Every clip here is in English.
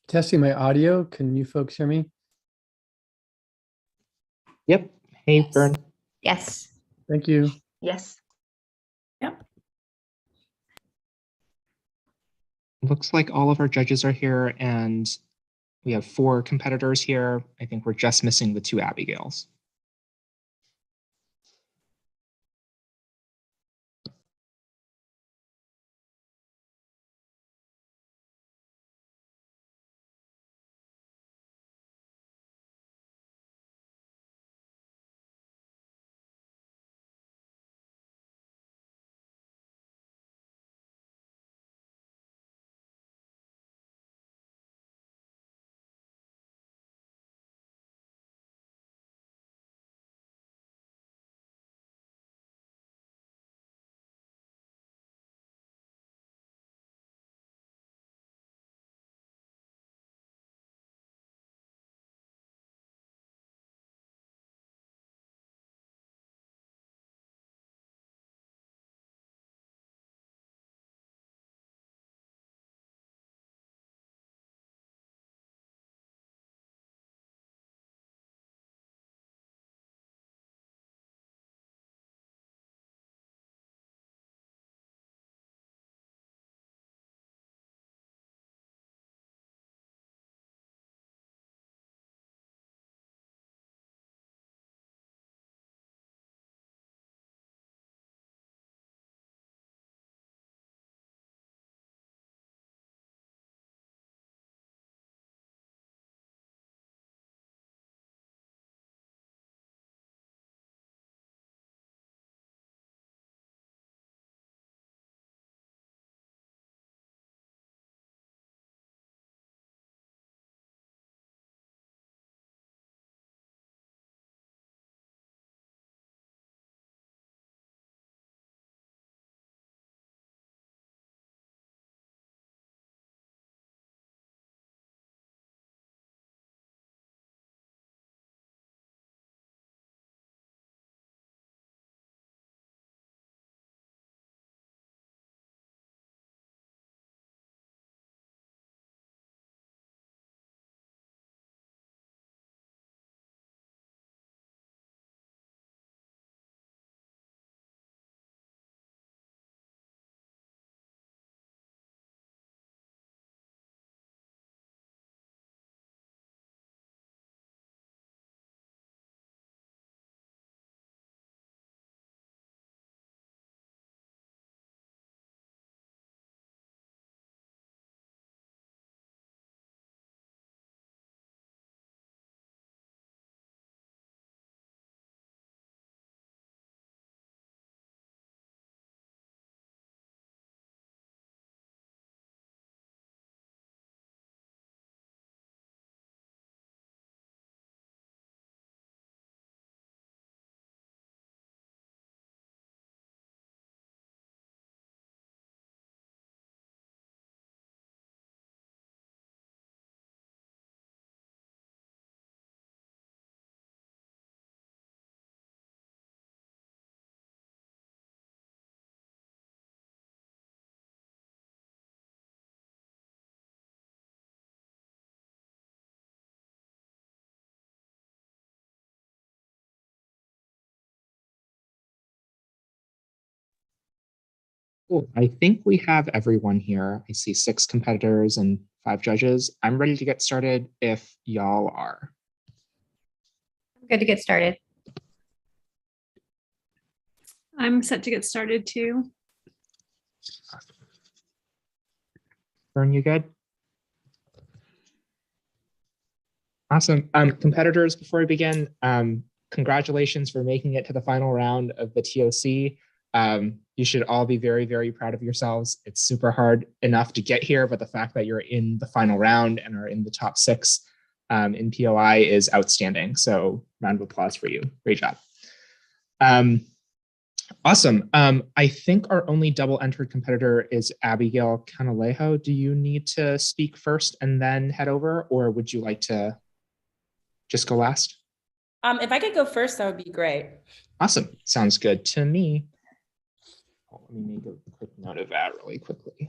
Testing my audio. Can you folks hear me? Yep. Hey, Yes. Fern. Yes. Thank you. Yes. Yep. Looks like all of our judges are here, and we have 4 competitors here. I think we're just missing the 2 Abigails. Cool. I think we have everyone here. I see 6 competitors and 5 judges. I'm ready to get started if y'all are. I'm good to get started. I'm set to get started too. Fern, you good? Awesome. Competitors, before we begin, congratulations for making it to the final round of the TOC. You should all be very, very proud of yourselves. It's super hard enough to get here, but the fact that you're in the final round and are in the top 6 in POI is outstanding. So round of applause for you. Great job. Awesome. I think our only double entered competitor is Abigail Canalejo. Do you need to speak first and then head over, or would you like to just go last? If I could go first, that would be great. Awesome. Sounds good to me. Let me make a quick note of that really quickly.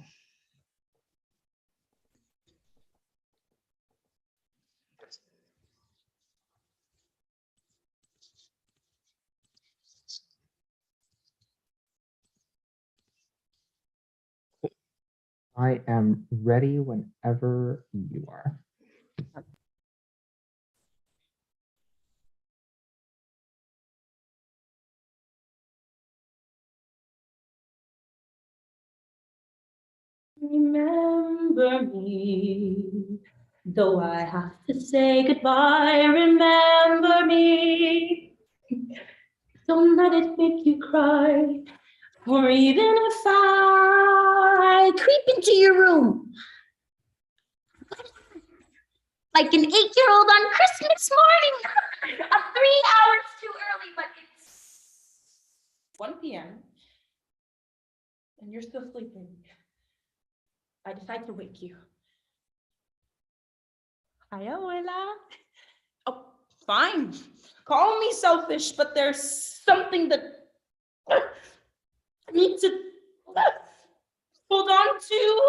I am ready whenever you are. Remember me, though I have to say goodbye. Remember me, don't let it make you cry. Or even if I creep into your room like an 8-year-old on Christmas morning, 3 hours too early, but it's 1 p.m. and you're still sleeping. I decide to wake you. Hi, abuela. Oh, fine. Call me selfish, but there's something that I need to hold on to.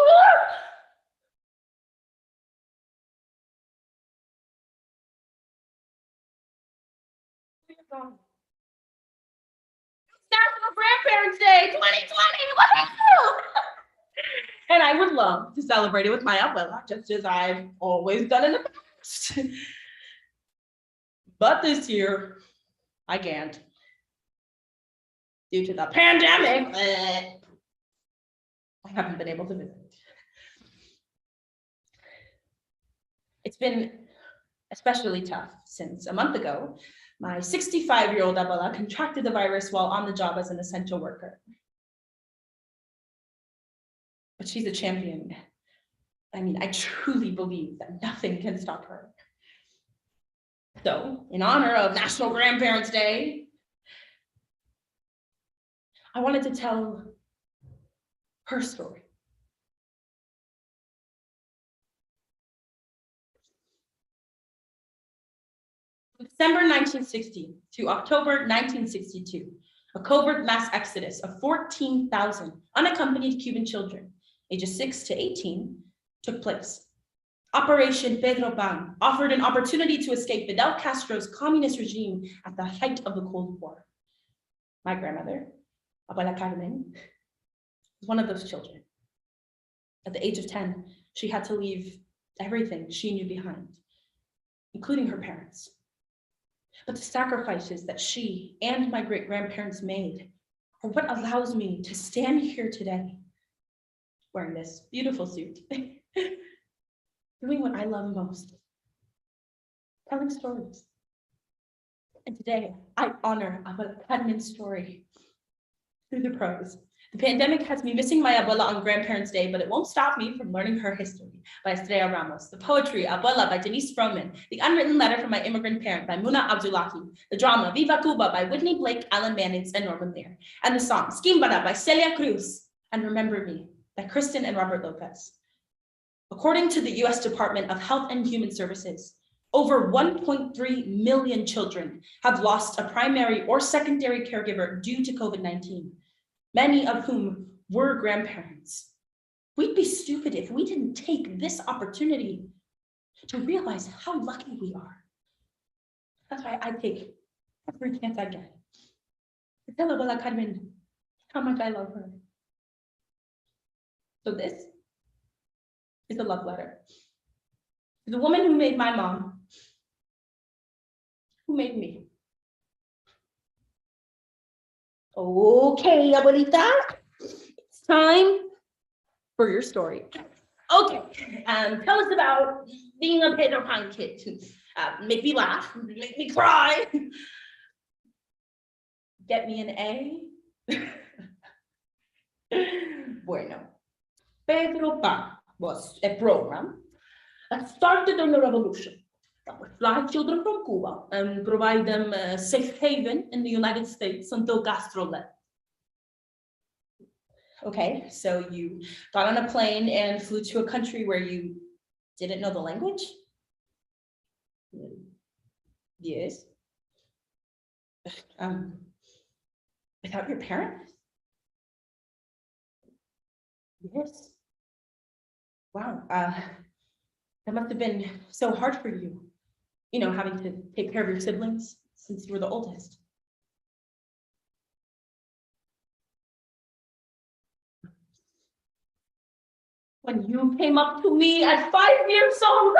National Grandparents Day 2020. Woohoo! And I would love to celebrate it with my abuela, just as I've always done in the past. But this year, I can't. Due to the pandemic, I haven't been able to visit. It's been especially tough since a month ago, my 65-year-old abuela contracted the virus while on the job as an essential worker. But she's a champion. I mean, I truly believe that nothing can stop her. So, in honor of National Grandparents Day, I wanted to tell her story. December 1960 to October 1962, a covert mass exodus of 14,000 unaccompanied Cuban children, ages 6 to 18, took place. Operation Pedro Pan offered an opportunity to escape Fidel Castro's communist regime at the height of the Cold War. My grandmother, Abuela Carmen, was one of those children. At the age of 10, she had to leave everything she knew behind, including her parents. But the sacrifices that she and my great-grandparents made are what allows me to stand here today, wearing this beautiful suit, doing what I love most, telling stories. And today, I honor Abuela Carmen's story through the prose. The pandemic has me missing my abuela on Grandparents' Day, but it won't stop me from learning her history by Shreya Ramos, the poetry Abuela by Denise Froman, the unwritten letter from my immigrant parent by Muna Abdullahi, the drama Viva Cuba by Whitney Blake, Alan Mannix, and Norman Lear, and the song Skimbara by Celia Cruz, and Remember Me by Kristen and Robert Lopez. According to the US Department of Health and Human Services, over 1.3 million children have lost a primary or secondary caregiver due to COVID-19. Many of whom were grandparents. We'd be stupid if we didn't take this opportunity to realize how lucky we are. That's why I take every chance I get to tell Abuela Carmen how much I love her. So this is a love letter to the woman who made my mom, who made me. Okay, abuelita, it's time for your story. Okay, tell us about being a Pedro Pan kid. Make me laugh, make me cry. Get me an A. Bueno, Pedro Pan was a program that started in the revolution that would fly children from Cuba and provide them a safe haven in the United States until Castro left. Okay, so you got on a plane and flew to a country where you didn't know the language? Yes. Without your parents? Yes. Wow, that must have been so hard for you. You know, having to take care of your siblings since you were the oldest. when you came up to me at 5 years old,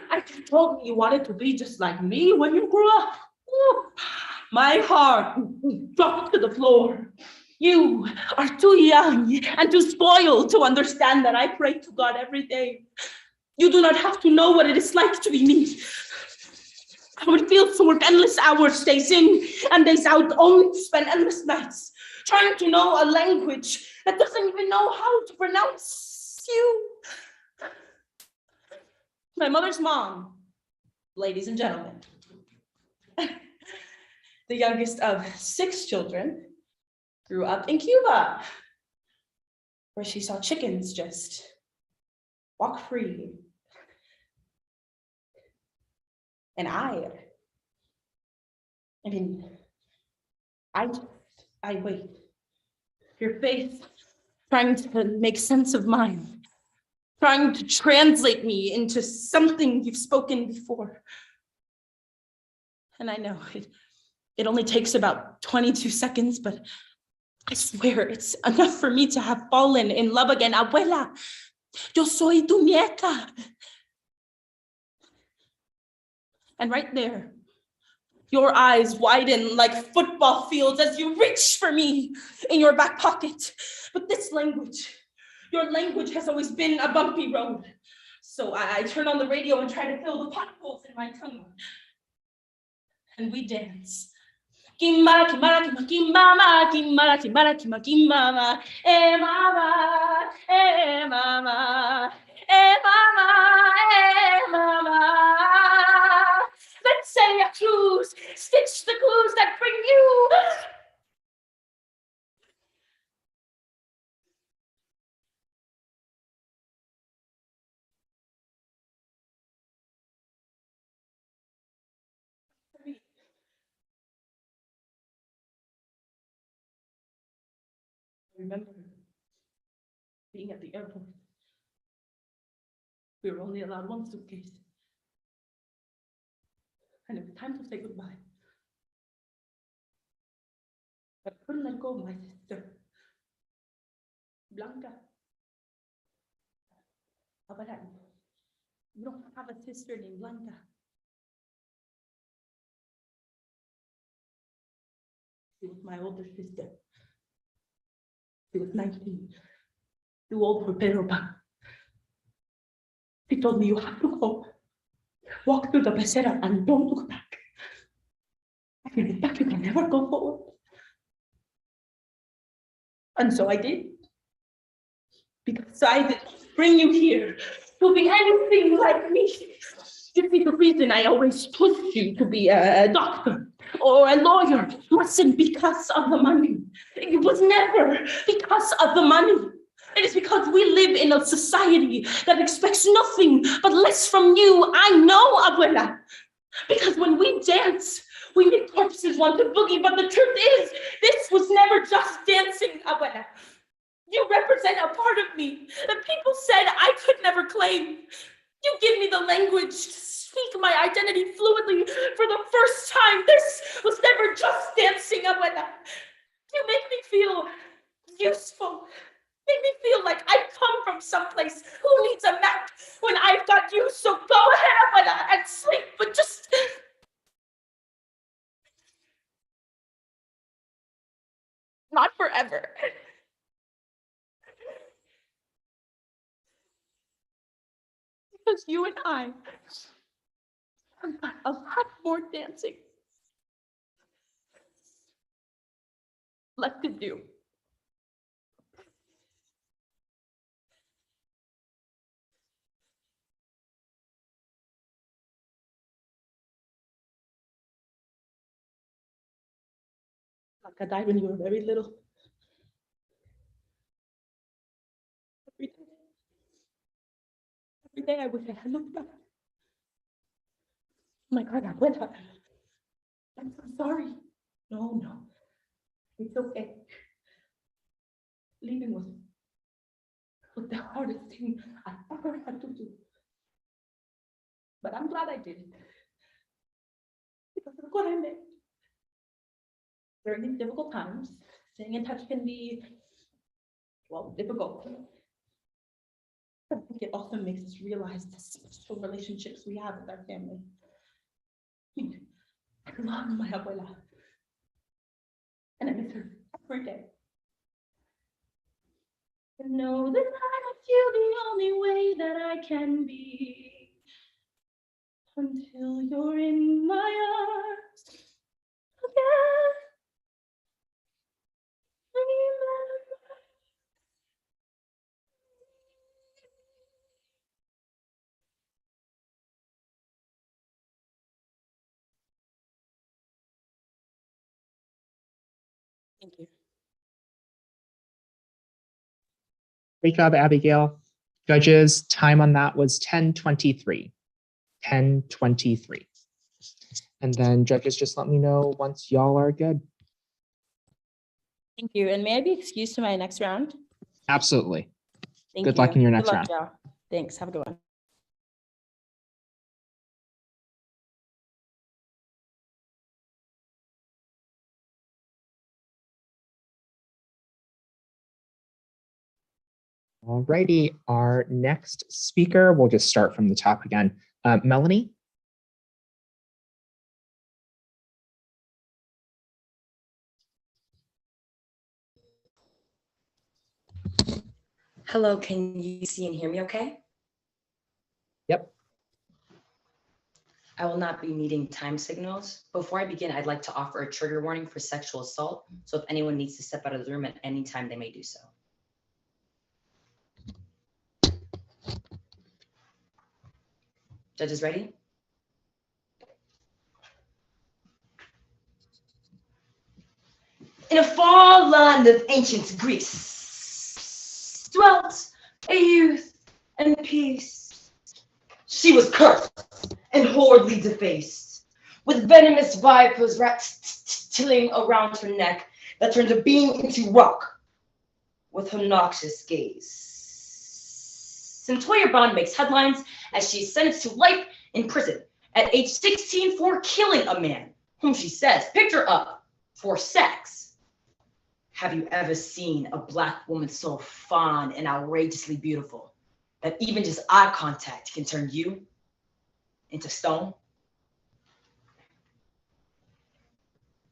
and you told me you wanted to be just like me when you grew up. Ooh, my heart dropped to the floor. You are too young and too spoiled to understand that I pray to God every day. You do not have to know what it is like to be me. I would feel to work endless hours, days in and days out, only to spend endless nights trying to know a language that doesn't even know how to pronounce you. My mother's mom, ladies and gentlemen, the youngest of 6 children, grew up in Cuba, where she saw chickens just walk free. And I wait. Your face trying to make sense of mine, trying to translate me into something you've spoken before. And I know it only takes about 22 seconds, but I swear it's enough for me to have fallen in love again. Abuela, yo soy tu nieta. And right there, your eyes widen like football fields as you reach for me in your back pocket. But this language, your language has always been a bumpy road. So I turn on the radio and try to fill the potholes in my tongue. And we dance. Kimara, kimara, kimara, kimara, kimara, kimara, kimara, kimara, eh mama, eh mama, eh mama, eh mama. Let's say a clues, stitch the clues that bring you. I remember being at the airport. We were only allowed 1 suitcase. And it was time to say goodbye. But I couldn't let go of my sister, Blanca. But you don't have a sister named Blanca. She was my older sister. She was 19, too old for Peropa. She told me, you have to go. Walk through the pecera and don't look back. If you look back, you can never go forward. And so I did. Because I did bring you here to be anything like me. You see, the reason I always pushed you to be a doctor or a lawyer wasn't because of the money. It was never because of the money. It is because we live in a society that expects nothing but less from you. I know, Abuela. Because when we dance, we make corpses want to boogie. But the truth is, this was never just dancing, Abuela. You represent a part of me that people said I could never claim. You give me the language to speak my identity fluidly for the first time. This was never just dancing, Abuela. You make me feel useful. Make me feel like I come from someplace. Who needs a map when I've got you? So go ahead, Abuela, and sleep, but just... not forever. Because you and I have got a lot more dancing left to do. Like I died when you were very little. Every day I wish I had looked back. Oh my God, I went up. I'm so sorry. No, it's okay. Leaving was the hardest thing I ever had to do. But I'm glad I did it. Because look what I made. During these difficult times, staying in touch can be, well, difficult. I think it also makes us realize the special relationships we have with our family. I love my abuela, and I miss her every day. I know that I love you the only way that I can be, until you're in my arms again. Remember. Thank you. Great job, Abigail. Judges, time on that was 10:23. 10:23. And then judges, just let me know once y'all are good. Thank you. And may I be excused to my next round? Absolutely. Thank Good you. luck in your Good next luck, round. y'all. Thanks. Have a good one. Alrighty, our next speaker, we'll just start from the top again. Melanie. Hello, can you see and hear me okay? Yep. I will not be needing time signals. Before I begin, I'd like to offer a trigger warning for sexual assault. So if anyone needs to step out of the room at any time, they may do so. Judges ready? In a far land of ancient Greece dwelt a youth in peace. She was cursed and horridly defaced, with venomous vipers rattling around her neck that turned a being into rock with her noxious gaze. Centoya Brown makes headlines as she is sentenced to life in prison at age 16 for killing a man whom she says picked her up for sex. Have you ever seen a Black woman so fine and outrageously beautiful that even just eye contact can turn you into stone?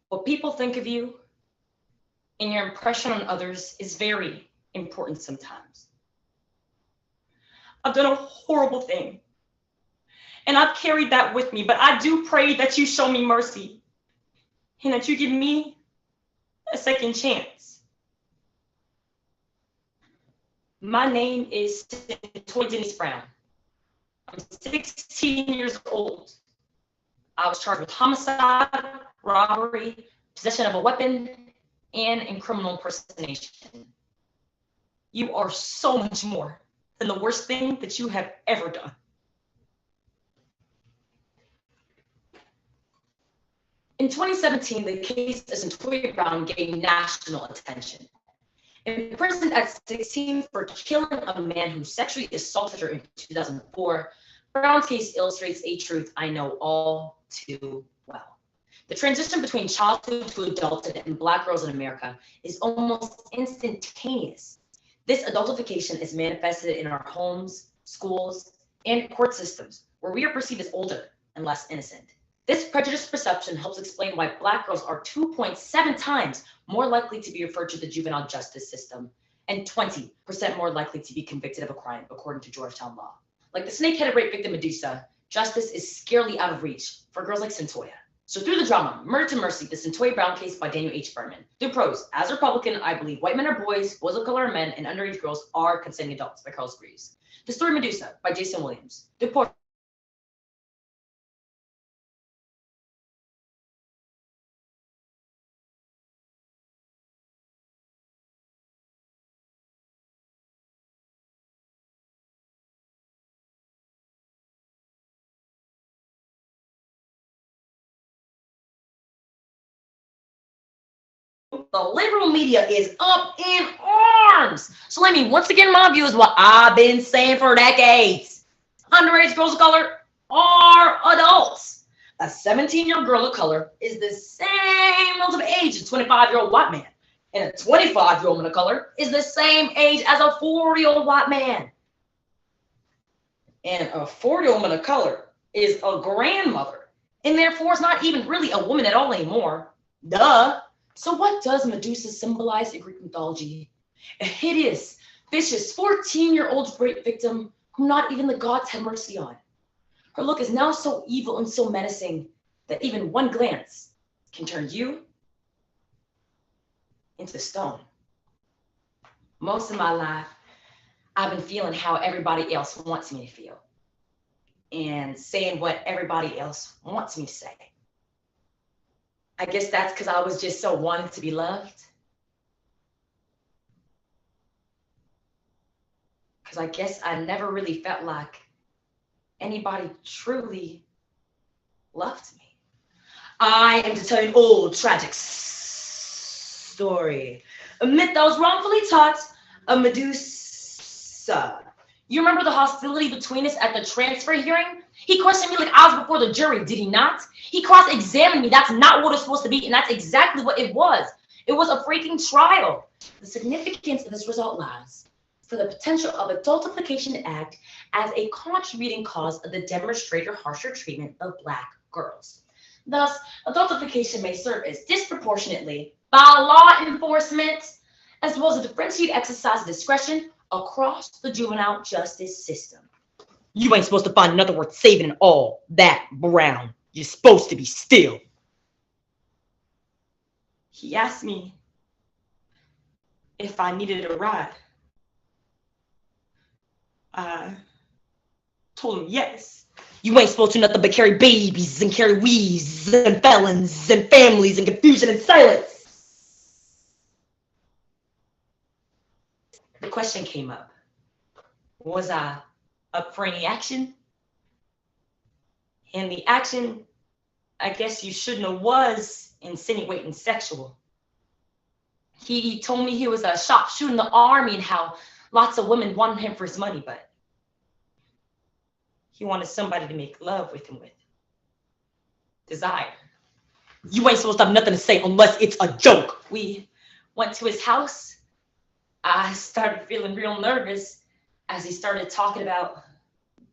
What people think of you and your impression on others is very important sometimes. I've done a horrible thing, and I've carried that with me, but I do pray that you show me mercy and that you give me a second chance. My name is Toy Denise Brown. I'm 16 years old. I was charged with homicide, robbery, possession of a weapon, and in criminal impersonation. You are so much more than the worst thing that you have ever done. In 2017, the case of Centoya Brown gained national attention. Imprisoned at 16 for killing a man who sexually assaulted her in 2004, Brown's case illustrates a truth I know all too well. The transition between childhood to adulthood in Black girls in America is almost instantaneous. This adultification is manifested in our homes, schools, and court systems, where we are perceived as older and less innocent. This prejudiced perception helps explain why Black girls are 2.7 times more likely to be referred to the juvenile justice system and 20% more likely to be convicted of a crime, according to Georgetown law. Like the snake-headed rape victim Medusa, justice is scarily out of reach for girls like Centoya. So through the drama, Murder to Mercy, the Centoya Brown case by Daniel H. Berman. Through prose, as a Republican, I believe white men are boys, boys of color are men, and underage girls are consenting adults by Carlos Greaves. The story Medusa by Jason Williams. Through poetry, the liberal media is up in arms. So let me once again remind you is what I've been saying for decades. Underage girls of color are adults. A 17-year-old girl of color is the same relative age as a 25-year-old white man. And a 25-year-old woman of color is the same age as a 40-year-old white man. And a 40 woman of color is a grandmother, and therefore is not even really a woman at all anymore. Duh. So what does Medusa symbolize in Greek mythology? A hideous, vicious 14-year-old rape victim whom not even the gods had mercy on. Her look is now so evil and so menacing that even one glance can turn you into stone. Most of my life, I've been feeling how everybody else wants me to feel and saying what everybody else wants me to say. I guess that's because I was just so wanting to be loved. Because I guess I never really felt like anybody truly loved me. I am to tell you an old tragic story. A myth that was wrongfully taught of Medusa. You remember the hostility between us at the transfer hearing? He questioned me like I was before the jury, did he not? He cross-examined me. That's not what it's supposed to be, and that's exactly what it was. It was a freaking trial. The significance of this result lies for the potential of adultification to act as a contributing cause of the demonstrated harsher treatment of Black girls. Thus, adultification may serve as disproportionately by law enforcement, as well as a differentiated exercise of discretion across the juvenile justice system. You ain't supposed to find nothing worth saving in all that brown. You're supposed to be still. He asked me if I needed a ride. I told him yes. You ain't supposed to nothing but carry babies and carry weaves and felons and families and confusion and silence. The question came up. Was I up for any action? And the action, I guess you should know, was insinuating sexual. He told me he was a sharpshooter in the army and how lots of women wanted him for his money, but he wanted somebody to make love with him with. Desire. You ain't supposed to have nothing to say unless it's a joke. We went to his house. I started feeling real nervous as he started talking about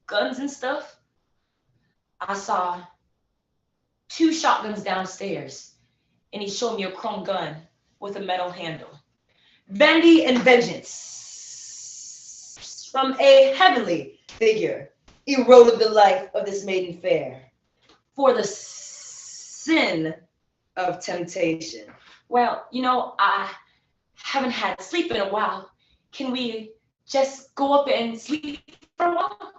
guns and stuff. I saw 2 shotguns downstairs, and he showed me a chrome gun with a metal handle. Vanity and vengeance from a heavenly figure eroded the life of this maiden fair for the sin of temptation. Well, you know, I haven't had sleep in a while. Can we just go up and sleep for a while?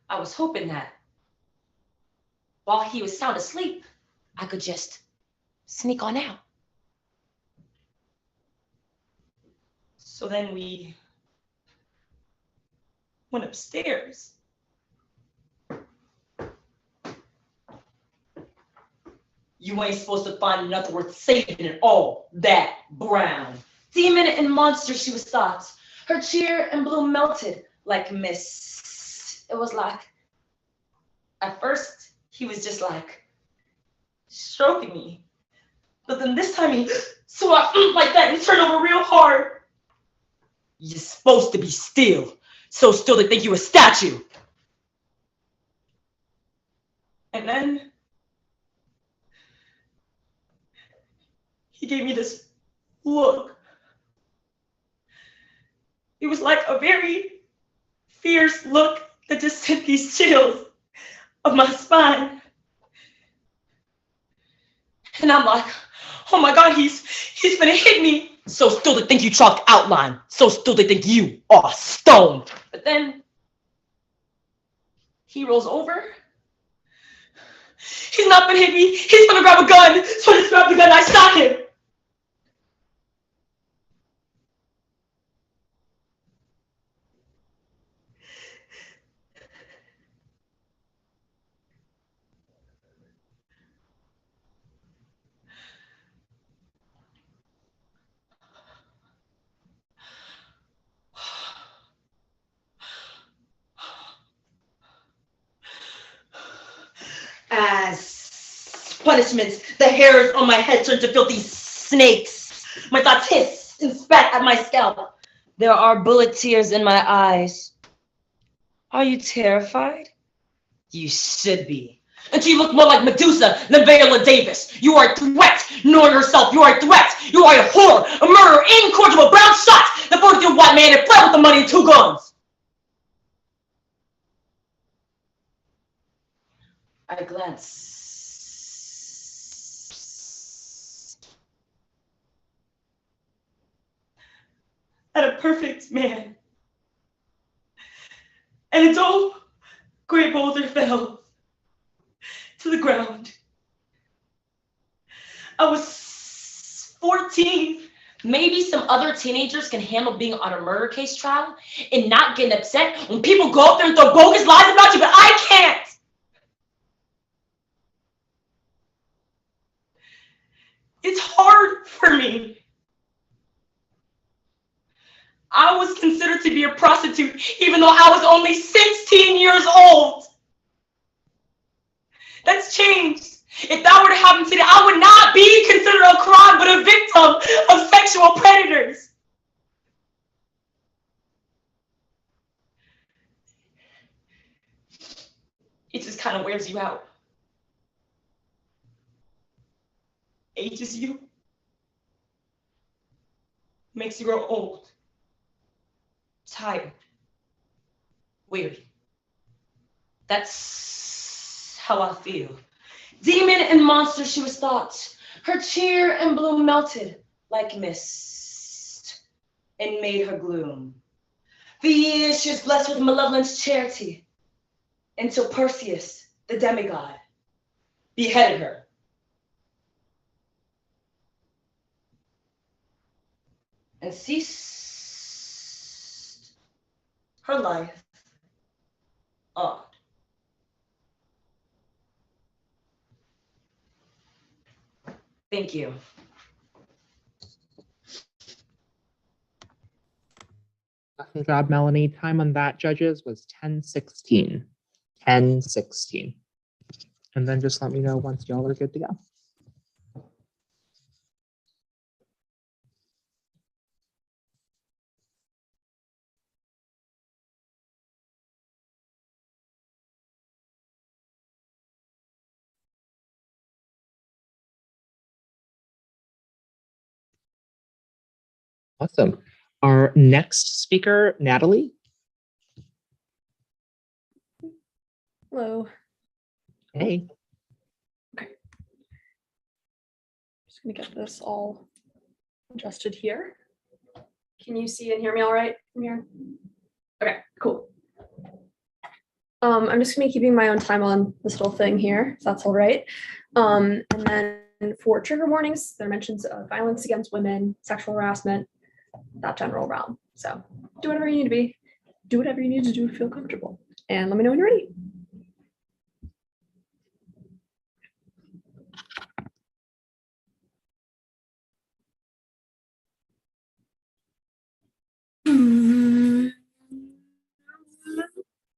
I was hoping that while he was sound asleep, I could just sneak on out. So then we went upstairs. You ain't supposed to find nothing worth saving in all that brown. Demon and monster she was thought. Her cheer and bloom melted like mist. It was like, at first, he was just like stroking me. But then this time he so I like that and turned over real hard. You're supposed to be still. So still they think you a statue. And then he gave me this look. It was like a very fierce look that just sent these chills up my spine. And I'm like, oh my God, he's gonna hit me. So still they think you chalked outline. So still they think you are stone. But then he rolls over. He's not gonna hit me. He's gonna grab a gun. So I just grabbed the gun and I shot him. As punishments, the hairs on my head turned to filthy snakes. My thoughts hissed and spat at my scalp. There are bullet tears in my eyes. Are you terrified? You should be. And you look more like Medusa than Viola Davis. You are a threat. Know yourself. You are a threat. You are a whore, a murderer, incorrigible, brown shot, the 42 white man that fled with the money and 2 guns. I glance at a perfect man. And a dull gray boulder fell to the ground. I was 14. Maybe some other teenagers can handle being on a murder case trial and not getting upset when people go up there and throw bogus lies about you, but I can't. It's hard for me. I was considered to be a prostitute even though I was only 16 years old. That's changed. If that were to happen today, I would not be considered a crime, but a victim of sexual predators. It just kind of wears you out. Ages you. Makes you grow old. Tired. Weary. That's how I feel. Demon and monster she was thought. Her cheer and bloom melted like mist and made her gloom. For years she was blessed with malevolent charity until Perseus, the demigod, beheaded her. And ceased her life on. Thank you. Good job, Melanie. Time on that, judges, was 10:16. 10:16. And then just let me know once y'all are good to go. Awesome. Our next speaker, Natalie. Hello. Hey. Okay. Just gonna get this all adjusted here. Can you see and hear me all right from here? Okay, cool. I'm just gonna be keeping my own time on this little thing here, if that's all right. And then for trigger warnings, there are mentions of violence against women, sexual harassment, that general realm. So do whatever you need to be. Do whatever you need to do to feel comfortable. And let me know when you're ready.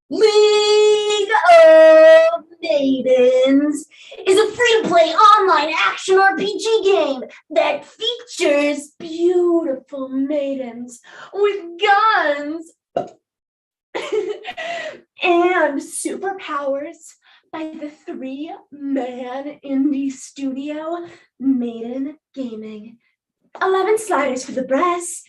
League of Maidens is a free-to-play online action RPG game that features beautiful maidens with guns and superpowers by the 3-man indie studio Maiden Gaming. 11 sliders for the breasts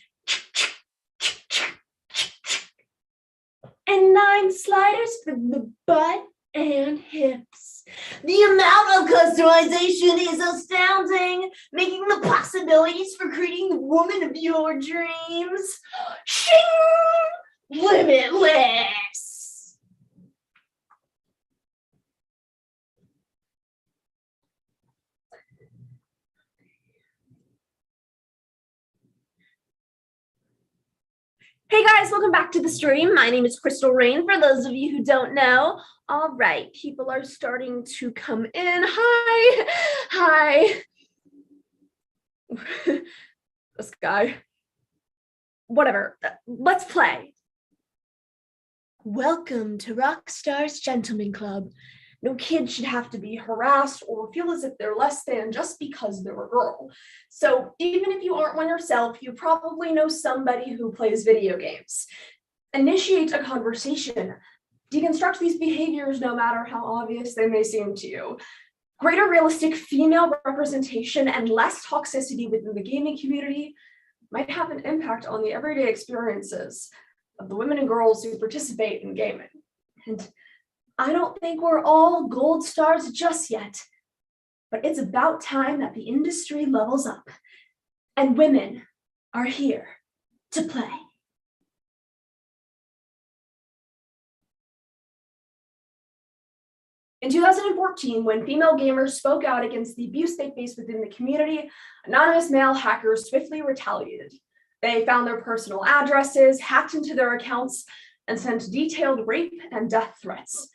and 9 sliders for the butt and hips. The amount of customization is astounding, making the possibilities for creating the woman of your dreams limitless. Hey guys, welcome back to the stream. My name is Crystal Rain, for those of you who don't know. All right, people are starting to come in. Hi. This guy. Whatever, let's play. Welcome to Rockstar's Gentleman Club. No kid should have to be harassed or feel as if they're less than just because they're a girl. So even if you aren't one yourself, you probably know somebody who plays video games. Initiate a conversation. Deconstruct these behaviors no matter how obvious they may seem to you. Greater realistic female representation and less toxicity within the gaming community might have an impact on the everyday experiences of the women and girls who participate in gaming. And I don't think we're all gold stars just yet, but it's about time that the industry levels up, and women are here to play. In 2014, when female gamers spoke out against the abuse they faced within the community, anonymous male hackers swiftly retaliated. They found their personal addresses, hacked into their accounts, and sent detailed rape and death threats.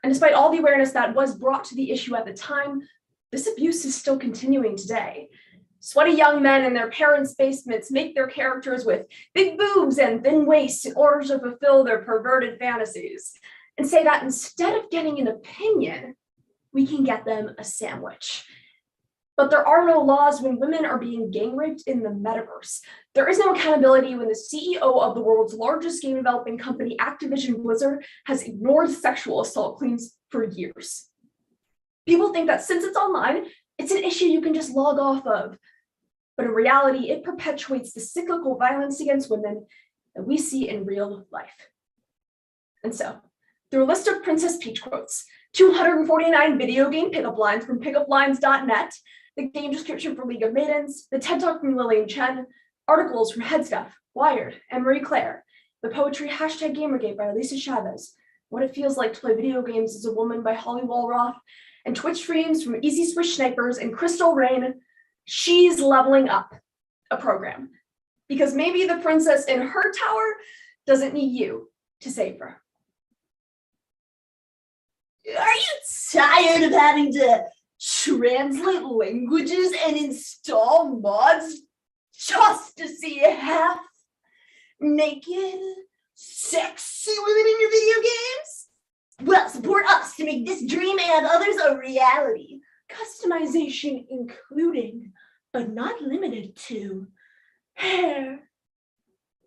And despite all the awareness that was brought to the issue at the time, this abuse is still continuing today. Sweaty young men in their parents' basements make their characters with big boobs and thin waists in order to fulfill their perverted fantasies, and say that instead of getting an opinion, we can get them a sandwich. But there are no laws when women are being gang raped in the metaverse. There is no accountability when the CEO of the world's largest game developing company, Activision Blizzard, has ignored sexual assault claims for years. People think that since it's online, it's an issue you can just log off of. But in reality, it perpetuates the cyclical violence against women that we see in real life. And so, through a list of Princess Peach quotes, 249 video game pickup lines from pickuplines.net, the game description for League of Maidens, the TED Talk from Lillian Chen, articles from Headstuff, Wired, and Marie Claire, the poetry #Gamergate by Alicia Chavez, What It Feels Like to Play Video Games as a Woman by Holly Walroth, and Twitch streams from Easy Swish Snipers and Crystal Rain. She's leveling up a program, because maybe the princess in her tower doesn't need you to save her. Are you tired of having to translate languages and install mods just to see half naked, sexy women in your video games? Well, support us to make this dream and others a reality. Customization including, but not limited to, hair,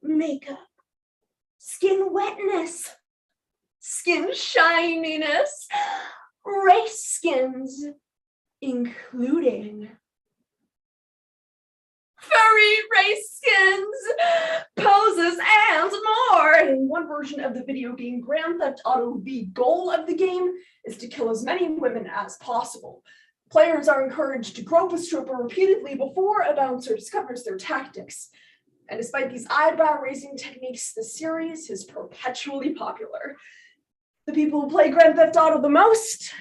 makeup, skin wetness, skin shininess, race skins, including furry race skins, poses, and more. In one version of the video game Grand Theft Auto, the goal of the game is to kill as many women as possible. Players are encouraged to grope a stripper repeatedly before a bouncer discovers their tactics. And despite these eyebrow-raising techniques, the series is perpetually popular. The people who play Grand Theft Auto the most?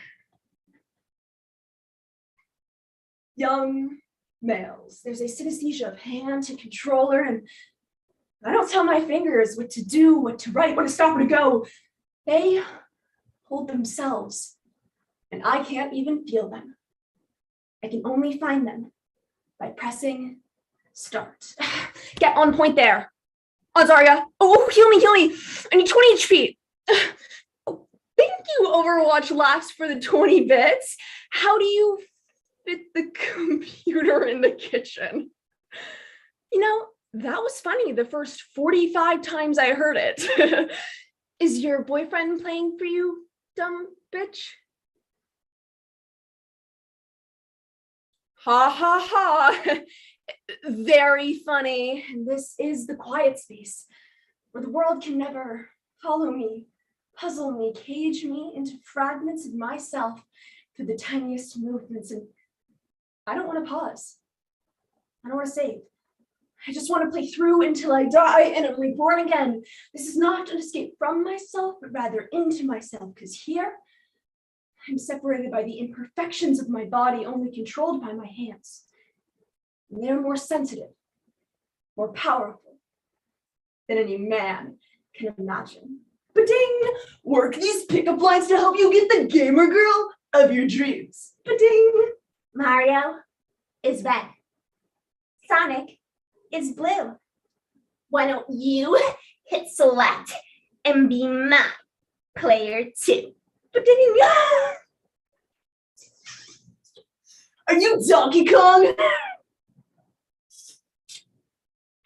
Young males. There's a synesthesia of hand to controller, and I don't tell my fingers what to do, what to write, what to stop, where to go. They hold themselves, and I can't even feel them. I can only find them by pressing start. Get on point there. Oh, Zarya. Oh, heal me. I need 20 HP. Oh, thank you, Overwatch Laughs, for the 20 bits. How do you fit the computer in the kitchen? You know, that was funny the first 45 times I heard it. Is your boyfriend playing for you, dumb bitch? Ha ha ha. Very funny. And this is the quiet space where the world can never follow me, puzzle me, cage me into fragments of myself through the tiniest movements. And I don't want to pause. I don't want to save. I just want to play through until I die and am reborn again. This is not an escape from myself, but rather into myself, because here I'm separated by the imperfections of my body, only controlled by my hands. And they're more sensitive, more powerful than any man can imagine. Ba-ding! Work these pickup lines to help you get the gamer girl of your dreams. Ba-ding! Mario is red. Sonic is blue. Why don't you hit select and be my player too? Ba-ding! Are you Donkey Kong?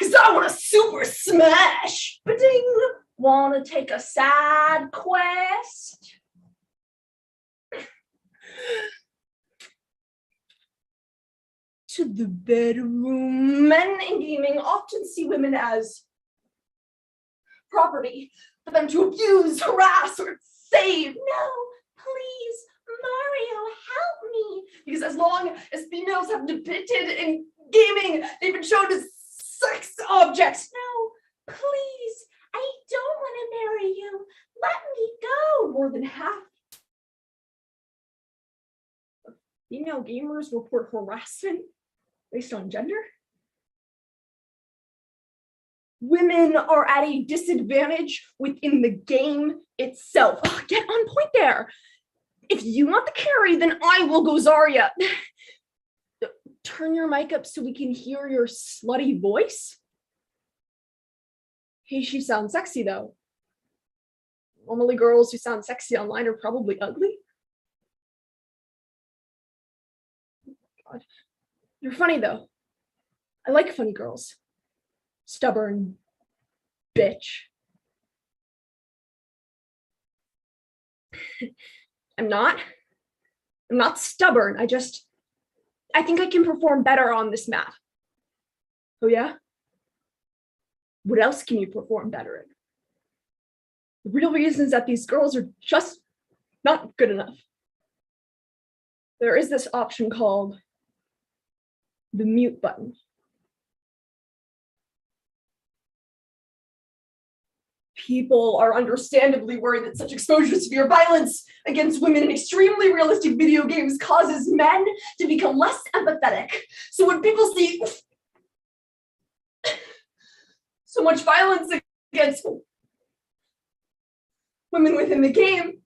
Cause I want a super smash. Ba-ding. Wanna take a side quest? To the bedroom. Men in gaming often see women as property for them to abuse, harass, or save. No, please, Mario, help me. Because as long as females have depicted in gaming, they've been shown as sex objects. No, please, I don't want to marry you. Let me go. More than half of female gamers report harassment based on gender. Women are at a disadvantage within the game itself. Oh, get on point there. If you want the carry, then I will go Zarya. Turn your mic up so we can hear your slutty voice. Hey, she sounds sexy though. Normally girls who sound sexy online are probably ugly. God. You're funny though. I like funny girls. Stubborn bitch. I'm not stubborn. I think I can perform better on this map. Oh yeah? What else can you perform better in? The real reason is that these girls are just not good enough. There is this option called the mute button. People are understandably worried that such exposure to severe violence against women in extremely realistic video games causes men to become less empathetic. So when people see so much violence against women within the game,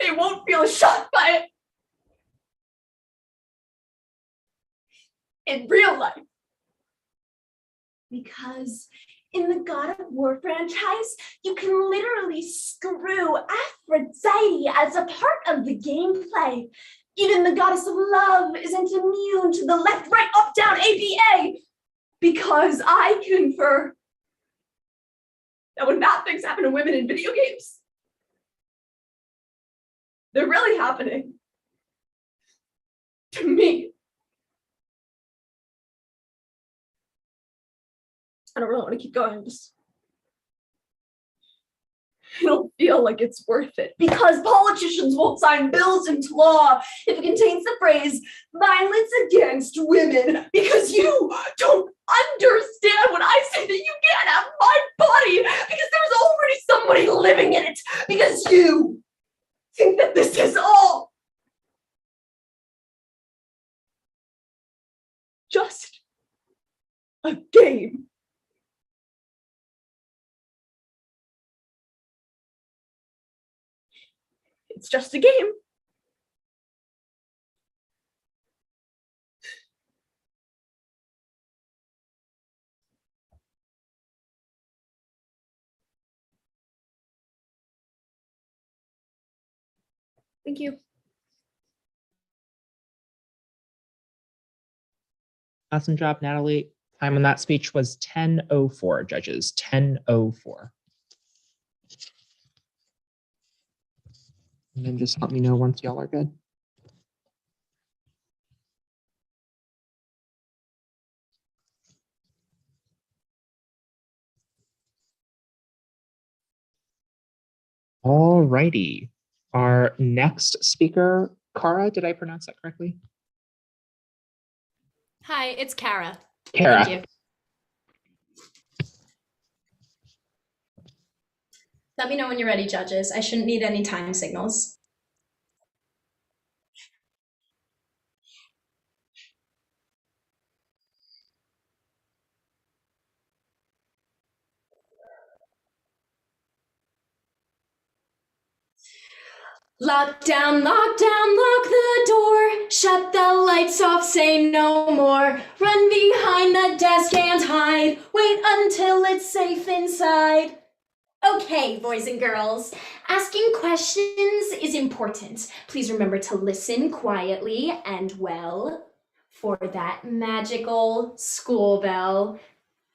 they won't feel shocked by it in real life. Because in the God of War franchise, you can literally screw Aphrodite as a part of the gameplay. Even the goddess of love isn't immune to the left, right, up, down, ABA. Because I confer that when bad things happen to women in video games, they're really happening to me. I don't really want to keep going. I don't feel like it's worth it because politicians won't sign bills into law if it contains the phrase violence against women because you don't understand when I say that you can't have my body because there's already somebody living in it because you think that this is all just a game. It's just a game. Thank you. Awesome job, Natalie. Time on that speech was 10:04, judges, 10:04. And then just let me know once y'all are good. All righty. Our next speaker, Cara, did I pronounce that correctly? Hi, it's Cara. Cara. Thank you. Let me know when you're ready, judges. I shouldn't need any time signals. Lock down, lock the door. Shut the lights off, say no more. Run behind the desk and hide. Wait until it's safe inside. Okay, boys and girls, asking questions is important. Please remember to listen quietly and well for that magical school bell.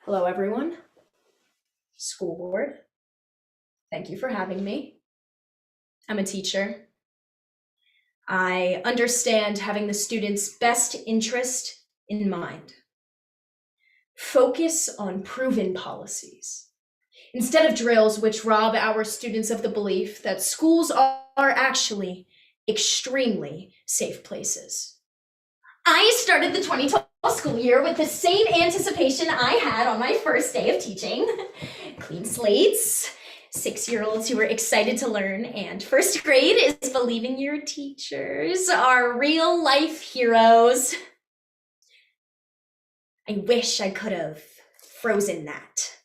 Hello, everyone. School board. Thank you for having me. I'm a teacher. I understand having the students' best interest in mind. Focus on proven policies, instead of drills which rob our students of the belief that schools are actually extremely safe places. I started the 2012 school year with the same anticipation I had on my first day of teaching. Clean slates, 6-year-olds who were excited to learn, and first grade is believing your teachers are real life heroes. I wish I could have frozen that.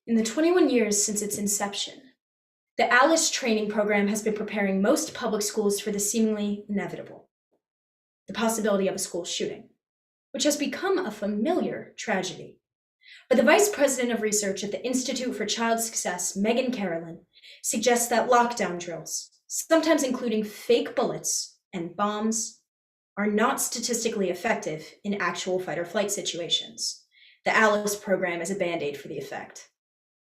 In the 21 years since its inception, the ALICE training program has been preparing most public schools for the seemingly inevitable, the possibility of a school shooting, which has become a familiar tragedy. But the Vice President of Research at the Institute for Child Success, Megan Carolyn, suggests that lockdown drills, sometimes including fake bullets and bombs, are not statistically effective in actual fight or flight situations. The ALICE program is a band-aid for the effect,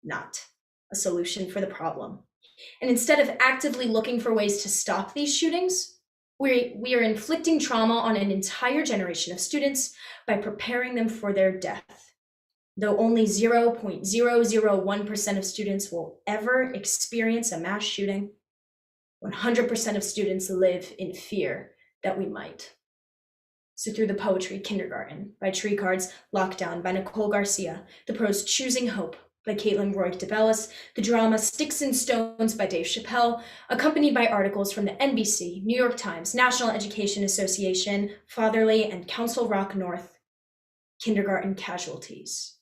not a solution for the problem. And instead of actively looking for ways to stop these shootings, we are inflicting trauma on an entire generation of students by preparing them for their death. Though only 0.001% of students will ever experience a mass shooting, 100% of students live in fear that we might. So through the poetry Kindergarten by Tree Cards, Lockdown by Nicole Garcia, the prose Choosing Hope by Caitlin Roy DeBellis, the drama Sticks and Stones by Dave Chappelle, accompanied by articles from the NBC, New York Times, National Education Association, Fatherly, and Council Rock North, kindergarten casualties.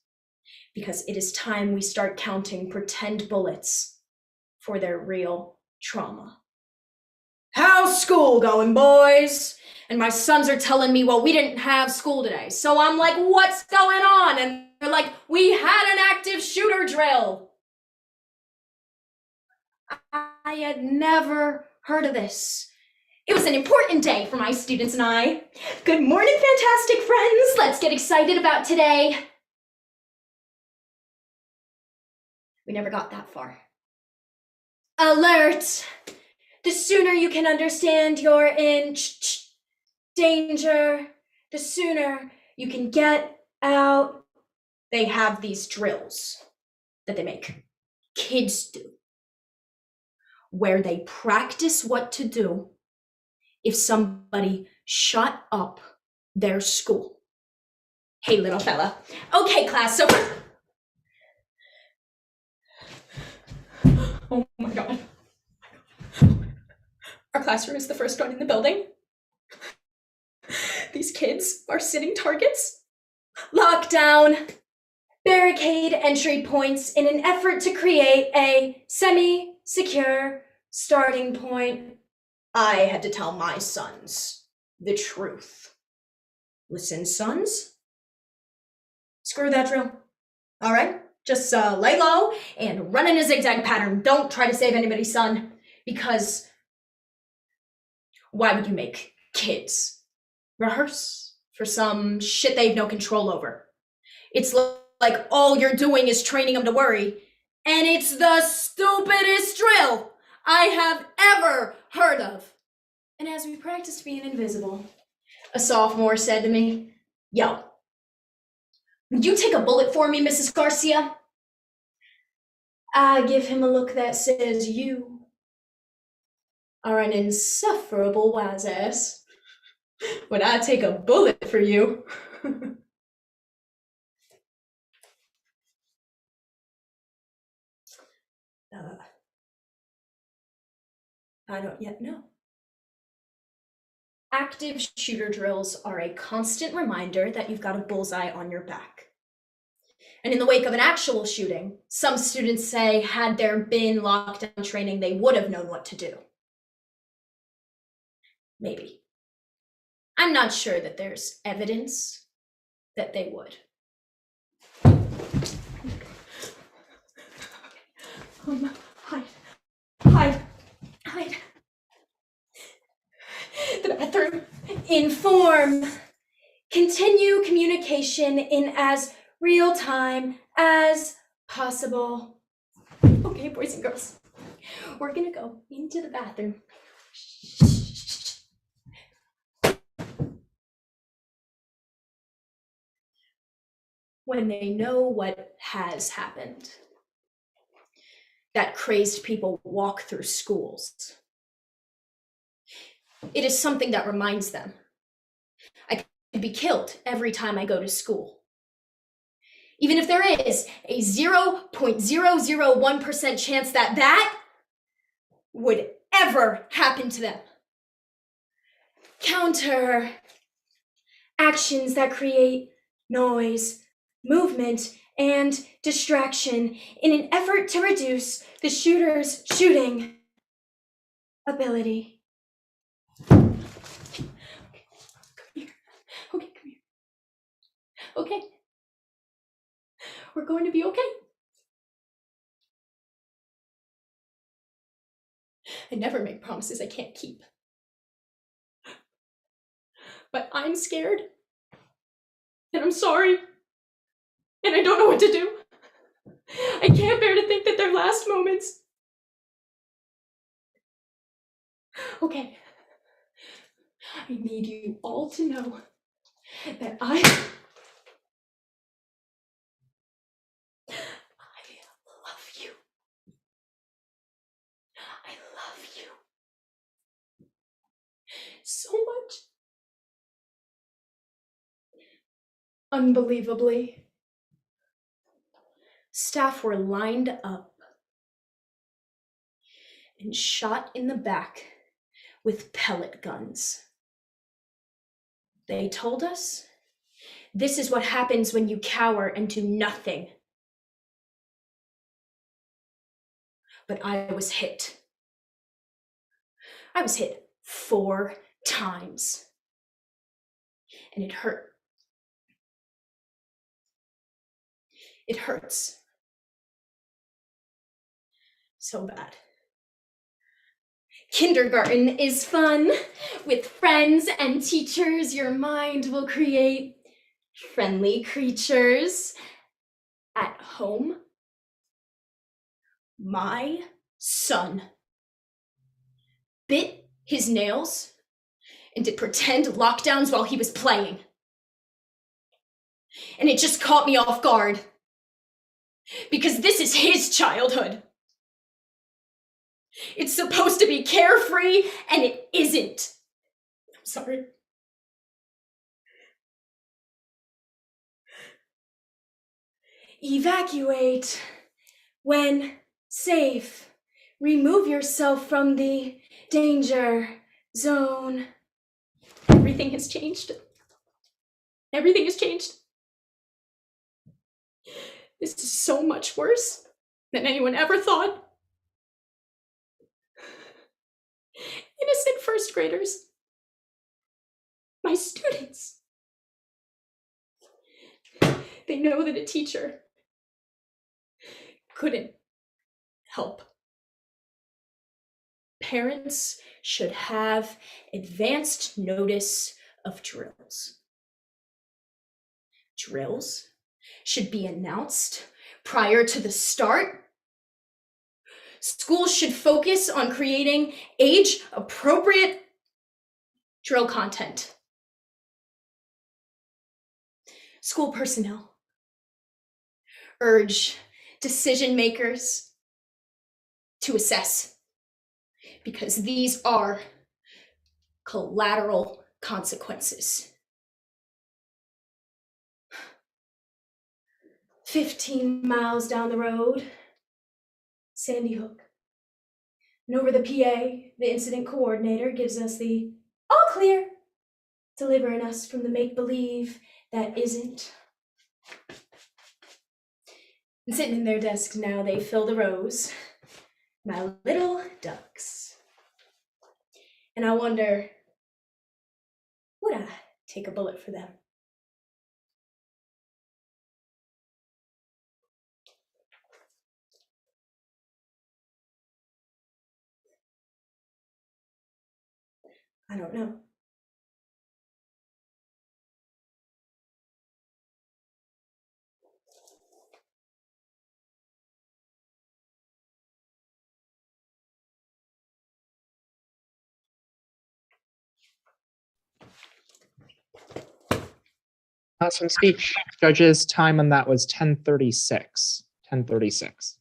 Because it is time we start counting pretend bullets for their real trauma. How's school going, boys? And my sons are telling me, well, we didn't have school today. So I'm like, what's going on? And they're like, we had an active shooter drill. I had never heard of this. It was an important day for my students and I. Good morning, fantastic friends. Let's get excited about today. We never got that far. Alert! The sooner you can understand you're in danger, the sooner you can get out. They have these drills that they make. Kids do. Where they practice what to do if somebody shut up their school. Hey, little fella. Okay, class, so oh my God. Our classroom is the first one in the building. These kids are sitting targets. Lockdown. Barricade entry points in an effort to create a semi-secure starting point. I had to tell my sons the truth. Listen, sons. Screw that drill. All right? Just lay low and run in a zigzag pattern. Don't try to save anybody's son, because why would you make kids rehearse for some shit they have no control over? It's like all you're doing is training them to worry, and it's the stupidest drill I have ever heard of. And as we practiced being invisible, a sophomore said to me, yo, would you take a bullet for me, Mrs. Garcia? I give him a look that says, you are an insufferable wise ass. When I take a bullet for you. I don't yet know. Active shooter drills are a constant reminder that you've got a bullseye on your back. And in the wake of an actual shooting, some students say had there been lockdown training, they would have known what to do. Maybe. I'm not sure that there's evidence that they would. Hide. Hide. Hide. The bathroom. Inform. Continue communication in as real time as possible. Okay, boys and girls, we're gonna go into the bathroom. When they know what has happened, that crazed people walk through schools, it is something that reminds them I could be killed every time I go to school. Even if there is a 0.001% chance that that would ever happen to them. Counter actions that create noise, movement, and distraction in an effort to reduce the shooter's shooting ability. Come here. Okay, come here. Okay. We're going to be okay. I never make promises I can't keep. But I'm scared. And I'm sorry. And I don't know what to do. I can't bear to think that their last moments. Okay. I need you all to know that I love you. I love you so much. Unbelievably, staff were lined up and shot in the back with pellet guns. They told us, this is what happens when you cower and do nothing. But I was hit. I was hit 4 times. And it hurt. It hurts. So bad. Kindergarten is fun. With friends and teachers, your mind will create friendly creatures. At home, my son bit his nails and did pretend lockdowns while he was playing. And it just caught me off guard. Because this is his childhood. It's supposed to be carefree, and it isn't. I'm sorry. Evacuate when safe. Remove yourself from the danger zone. Everything has changed. Everything has changed. This is so much worse than anyone ever thought. Innocent first graders. My students. They know that a teacher couldn't help. Parents should have advanced notice of drills. Drills should be announced prior to the start. Schools should focus on creating age-appropriate drill content. School personnel urge decision makers to assess, because these are collateral consequences. 15 miles down the road, Sandy Hook. And over the PA, the incident coordinator gives us the all clear, delivering us from the make-believe that isn't. And sitting in their desks now, they fill the rows. My little ducks. And I wonder, would I take a bullet for them? I don't know. Awesome speech. Judges, time on that was 10:36. 10:36.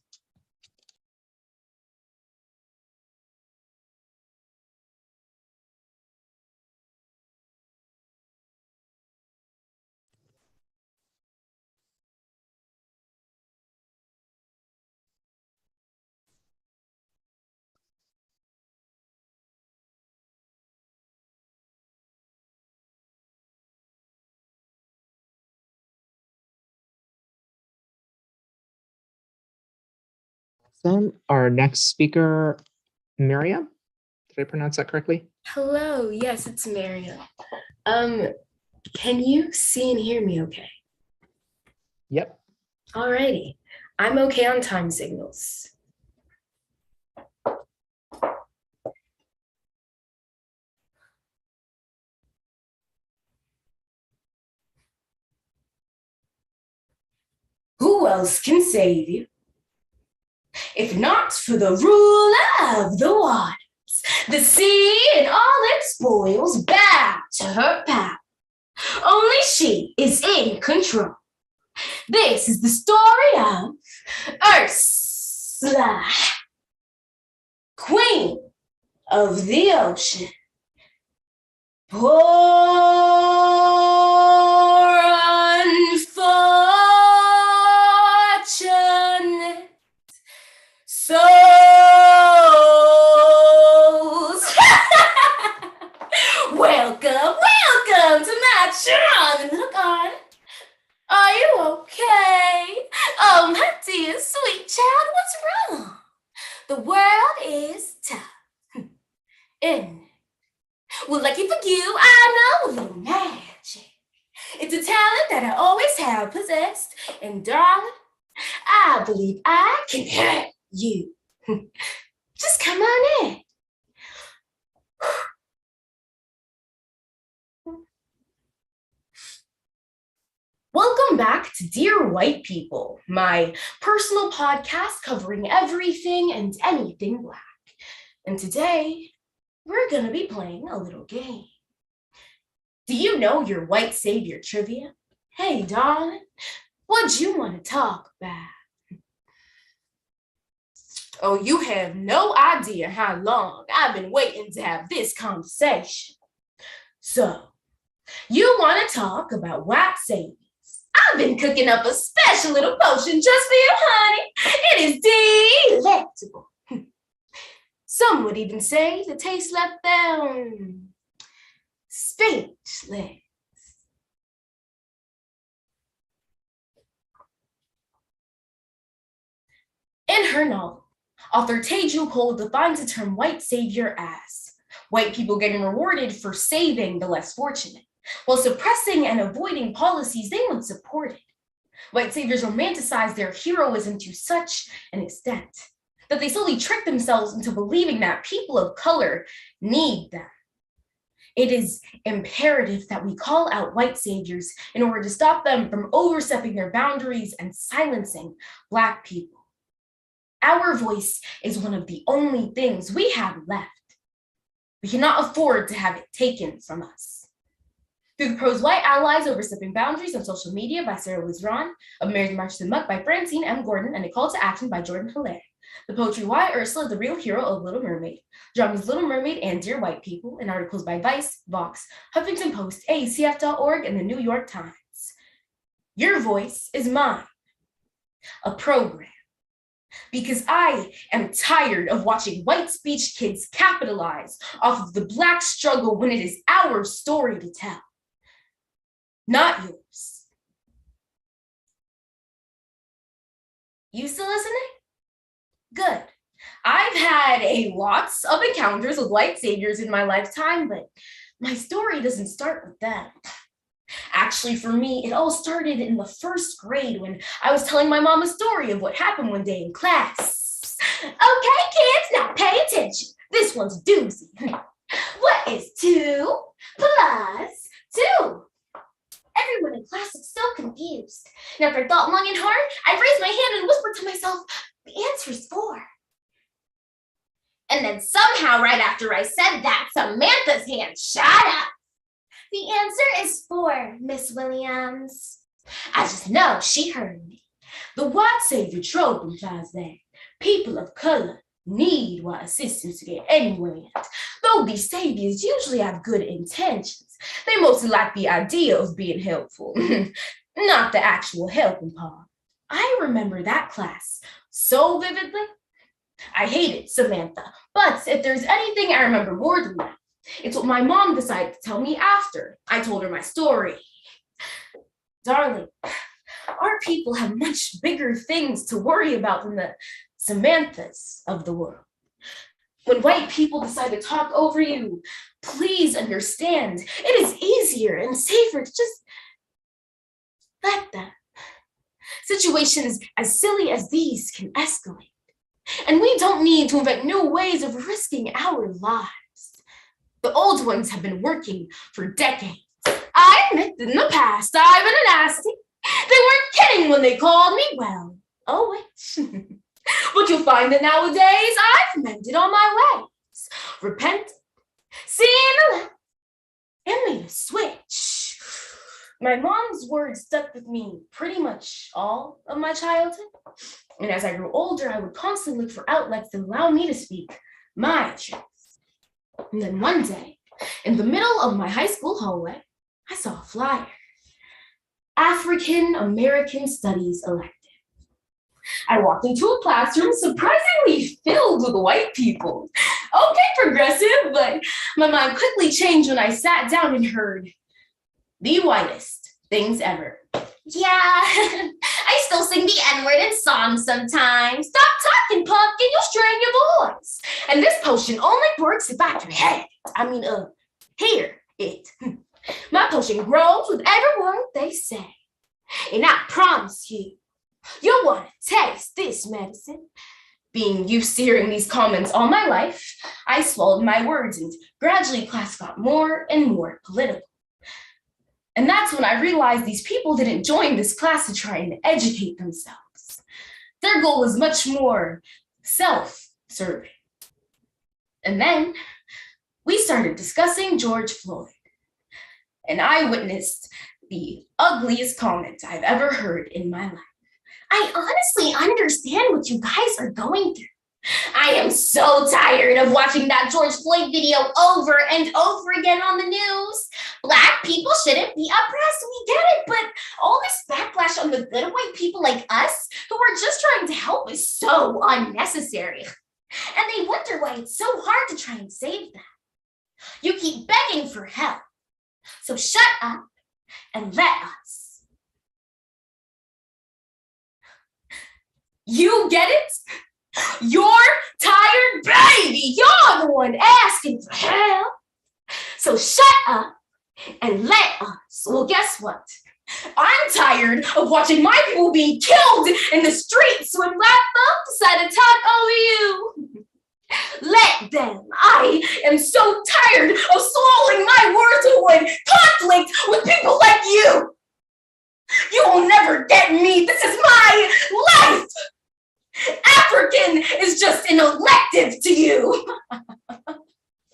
Our next speaker, Miriam. Did I pronounce that correctly? Hello, yes, it's Miriam. Can you see and hear me okay? Yep. Alrighty, I'm okay on time signals. Who else can save you? If not for the ruler of the waters, the sea and all its spoils bow to her power. Only she is in control. This is the story of Ursula, Queen of the Ocean. Poor unfortunate souls. Welcome to my charming little garden. Are you okay? Oh, my dear sweet child, what's wrong? The world is tough, isn't it? Well, lucky for you, I know a little magic. It's a talent that I always have possessed. And darling, I believe I can hurt you. Just come on in. Welcome back to Dear White People, my personal podcast covering everything and anything Black. And today, we're going to be playing a little game. Do you know your white savior trivia? Hey, darling, what'd you want to talk about? Oh, you have no idea how long I've been waiting to have this conversation. So, you want to talk about white saviors? I've been cooking up a special little potion just for you, honey. It is delectable. Some would even say the taste left them speechless. In her novel, author Teju Cole defines the term white savior as white people getting rewarded for saving the less fortunate, while suppressing and avoiding policies they once supported. White saviors romanticize their heroism to such an extent that they slowly trick themselves into believing that people of color need them. It is imperative that we call out white saviors in order to stop them from overstepping their boundaries and silencing Black people. Our voice is one of the only things we have left. We cannot afford to have it taken from us. Through the prose White Allies Overstepping Boundaries on Social Media by Sarah Liz Ron, A Marriage March to the Muck by Francine M. Gordon, and A Call to Action by Jordan Hilaire. The poetry Why Ursula, the Real Hero of Little Mermaid. Dramas Little Mermaid and Dear White People, and articles by Vice, Vox, Huffington Post, ACF.org, and the New York Times. Your voice is mine. A program. Because I am tired of watching white speech kids capitalize off of the Black struggle when it is our story to tell, not yours. You still listening? Good. I've had lots of encounters with white saviors in my lifetime, but my story doesn't start with them. Actually, for me, it all started in the first grade when I was telling my mom a story of what happened one day in class. Okay, kids, now pay attention. This one's a doozy. What is 2 plus 2? Everyone in class looked so confused. And after I thought long and hard, I raised my hand and whispered to myself, the answer is 4. And then somehow, right after I said that, Samantha's hand shot up. The answer is 4, Miss Williams. I just know she heard me. The white savior trope implies that people of color need white assistance to get anywhere. Though these saviors usually have good intentions, they mostly like the idea of being helpful, not the actual helping part. I remember that class so vividly. I hated Samantha, but if there's anything I remember more than that, it's what my mom decided to tell me after I told her my story. Darling, our people have much bigger things to worry about than the Samanthas of the world. When white people decide to talk over you, please understand it is easier and safer to just let them. Situations as silly as these can escalate, and we don't need to invent new ways of risking our lives. The old ones have been working for decades. I admit in the past I've been a nasty. They weren't kidding when they called me, well, oh wait. But you'll find that nowadays I've mended all my ways. Repented, seen the light, and made a switch. My mom's words stuck with me pretty much all of my childhood. And as I grew older, I would constantly look for outlets that allow me to speak my truth. And then one day, in the middle of my high school hallway, I saw a flyer. African American Studies elective. I walked into a classroom surprisingly filled with white people. Okay, progressive, but my mind quickly changed when I sat down and heard the whitest things ever. Yeah, I still sing the N-word in songs sometimes. Stop talking, punk, and you'll strain your voice. And this potion only works if I can have it. Hear it. My potion grows with every word they say. And I promise you, you'll want to taste this medicine. Being used to hearing these comments all my life, I swallowed my words and gradually class got more and more political. And that's when I realized these people didn't join this class to try and educate themselves. Their goal was much more self-serving. And then we started discussing George Floyd. And I witnessed the ugliest comment I've ever heard in my life. I honestly understand what you guys are going through. I am so tired of watching that George Floyd video over and over again on the news. Black people shouldn't be oppressed, we get it, but all this backlash on the good white people like us who are just trying to help is so unnecessary. And they wonder why it's so hard to try and save them. You keep begging for help. So shut up and let us. You get it? You're tired, baby. You're the one asking for help. So shut up and let us. Well, guess what? I'm tired of watching my people being killed in the streets when black folk decide to talk over you. Let them. I am so tired of swallowing my words to avoid conflict with people like you. You will never get me. This is my life. African is just an elective to you.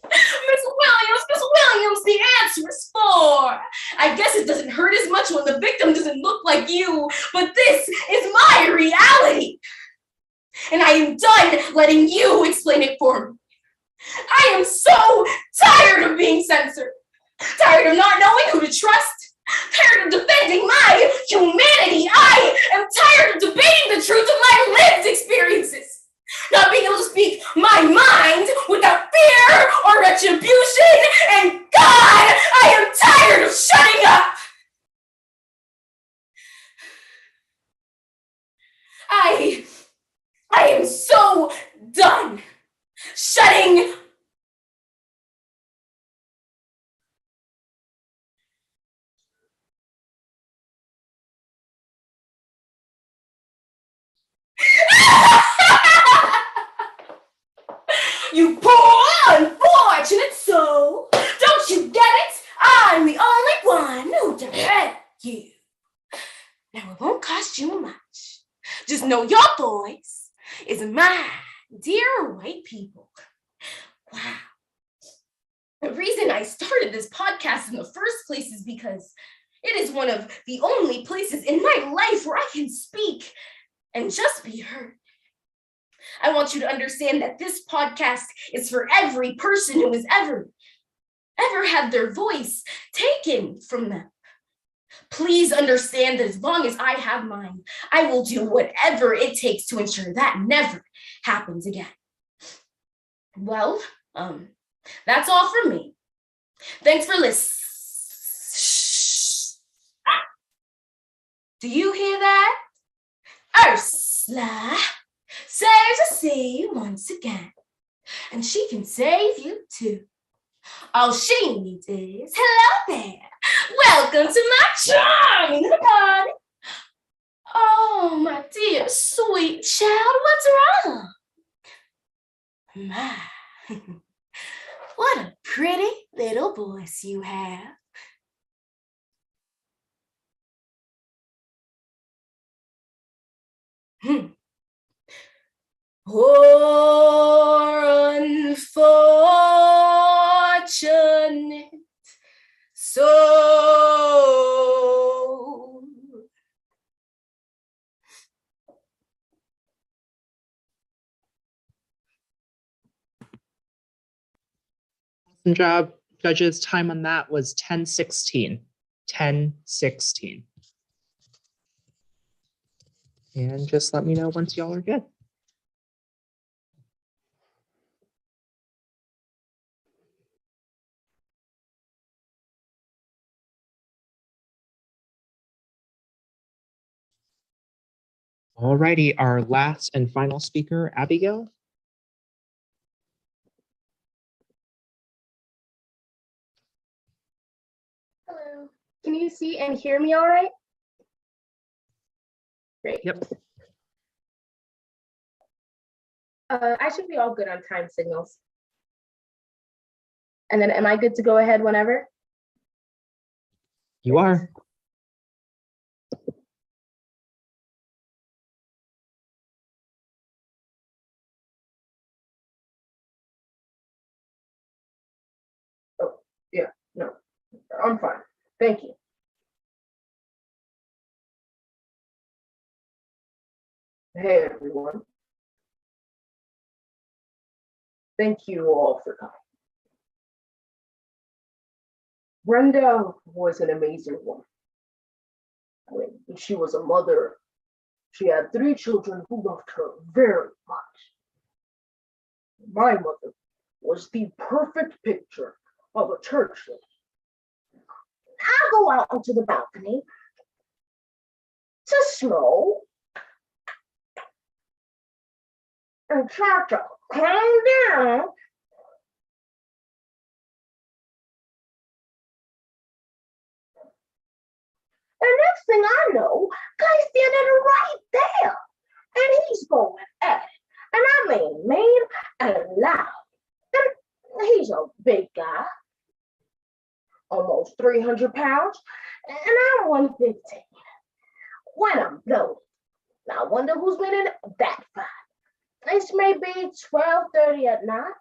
Miss Williams, the answer is 4. I guess it doesn't hurt as much when the victim doesn't look like you, but this is my reality. And I am done letting you explain it for me. I am so tired of being censored, tired of not knowing who to trust, tired of defending my humanity. I am tired of debating the truth of my lived experiences, not being able to speak my mind without fear or retribution. And God, I am tired of shutting up. I am so done shutting You poor unfortunate soul. Don't you get it? I'm the only one who can help you. Now it won't cost you much. Just know your voice is mine, dear white people. Wow. The reason I started this podcast in the first place is because it is one of the only places in my life where I can speak and just be heard. I want you to understand that this podcast is for every person who has ever had their voice taken from them. Please understand that as long as I have mine, I will do whatever it takes to ensure that never happens again. Well, that's all from me. Thanks for listening. Do you hear that? Ursula says to see you once again, and she can save you too. All she needs is, hello there, welcome to my charming little party. Oh, my dear sweet child, what's wrong? My, what a pretty little voice you have. Poor unfortunate soul. Awesome job, judges. Time on that was 10:16. 10:16. And just let me know once y'all are good. Alrighty, our last and final speaker, Abigail. Hello. Can you see and hear me all right? Great. Yep. I should be all good on time signals. And then am I good to go ahead whenever? You are. Oh, yeah, no, I'm fine. Thank you. Hey, everyone. Thank you all for coming. Brenda was an amazing woman. I mean, she was a mother. She had 3 children who loved her very much. My mother was the perfect picture of a church lady. I go out onto the balcony to smoke and try to calm down. And next thing I know, guy's standing right there. And he's going at it. And I mean mean and loud. And he's a big guy. Almost 300 pounds. And I'm 115. When I'm bloated. Now I wonder who's been in that fight. This may be 12:30 at night,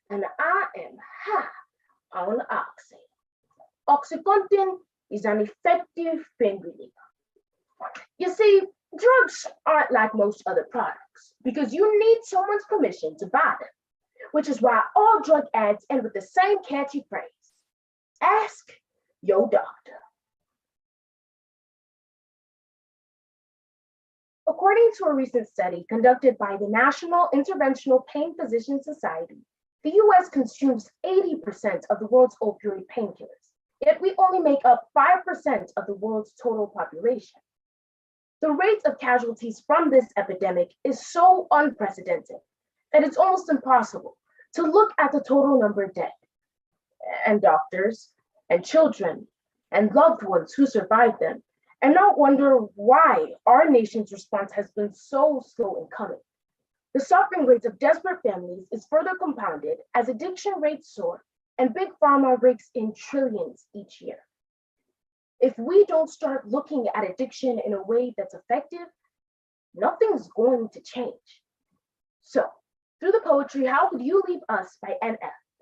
and I am high on oxy. Oxycontin is an effective pain reliever. You see, drugs aren't like most other products because you need someone's permission to buy them, which is why all drug ads end with the same catchy phrase, ask your doctor. According to a recent study conducted by the National Interventional Pain Physician Society, the US consumes 80% of the world's opioid painkillers, yet we only make up 5% of the world's total population. The rate of casualties from this epidemic is so unprecedented that it's almost impossible to look at the total number dead, and doctors, and children, and loved ones who survived them, and not wonder why our nation's response has been so slow in coming. The suffering rates of desperate families is further compounded as addiction rates soar and big pharma rakes in trillions each year. If we don't start looking at addiction in a way that's effective, nothing's going to change. So, through the poetry, How Could You Leave Us by NF,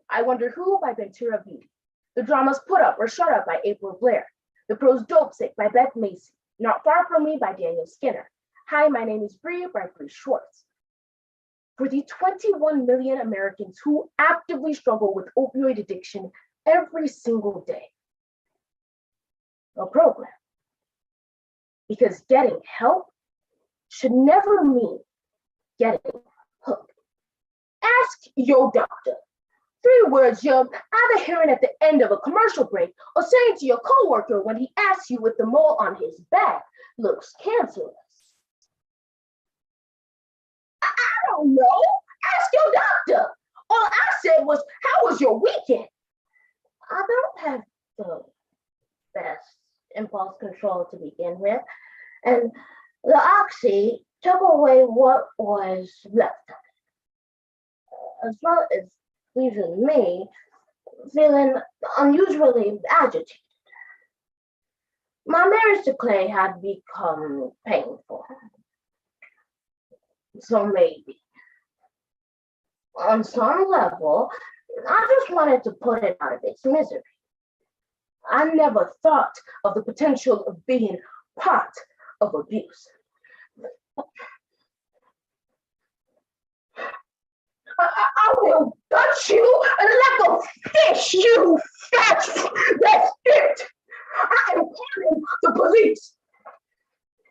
I Wonder Who by Ventura Beauty, the dramas Put Up or Shut Up by April Blair, the prose Dope Sick by Beth Macy, Not Far From Me by Daniel Skinner, Hi, My Name is Bree by Bree Schwartz. For the 21 million Americans who actively struggle with opioid addiction every single day. A program. Because getting help should never mean getting hooked. Ask your doctor. 3 words you're either hearing at the end of a commercial break or saying to your coworker when he asks you if the mole on his back looks cancerous. I don't know. Ask your doctor. All I said was, how was your weekend? I don't have the best impulse control to begin with, and the oxy took away what was left of it. As well as leaving me feeling unusually agitated. My marriage to Clay had become painful. So maybe, on some level, I just wanted to put it out of its misery. I never thought of the potential of being part of abuse. I will gut you like a fish, you fat, that's it. I am calling the police.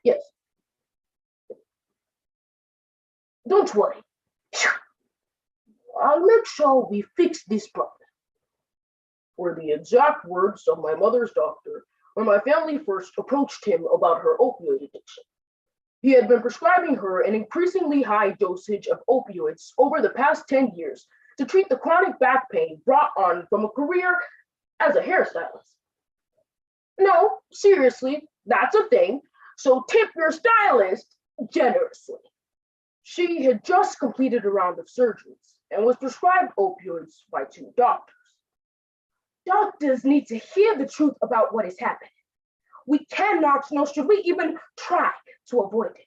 Yes. Don't worry. I'll make sure we fix this problem. Were the exact words of my mother's doctor when my family first approached him about her opioid addiction. He had been prescribing her an increasingly high dosage of opioids over the past 10 years to treat the chronic back pain brought on from a career as a hairstylist. No, seriously, that's a thing, so tip your stylist generously. She had just completed a round of surgeries and was prescribed opioids by 2 doctors. Doctors need to hear the truth about what is happening. We cannot, nor should we even try to avoid it.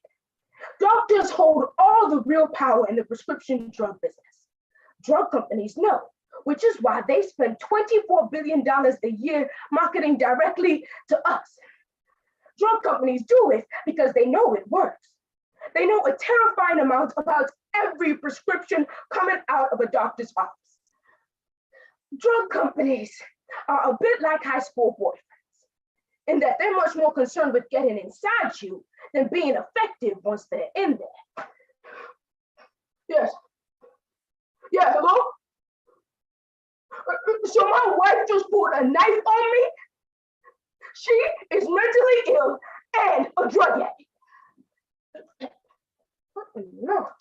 Doctors hold all the real power in the prescription drug business. Drug companies know, which is why they spend $24 billion a year marketing directly to us. Drug companies do it because they know it works. They know a terrifying amount about every prescription coming out of a doctor's office. Drug companies are a bit like high school boyfriends in that they're much more concerned with getting inside you than being effective once they're in there. Yes. Yeah, hello? So my wife just pulled a knife on me? She is mentally ill and a drug addict. I'm not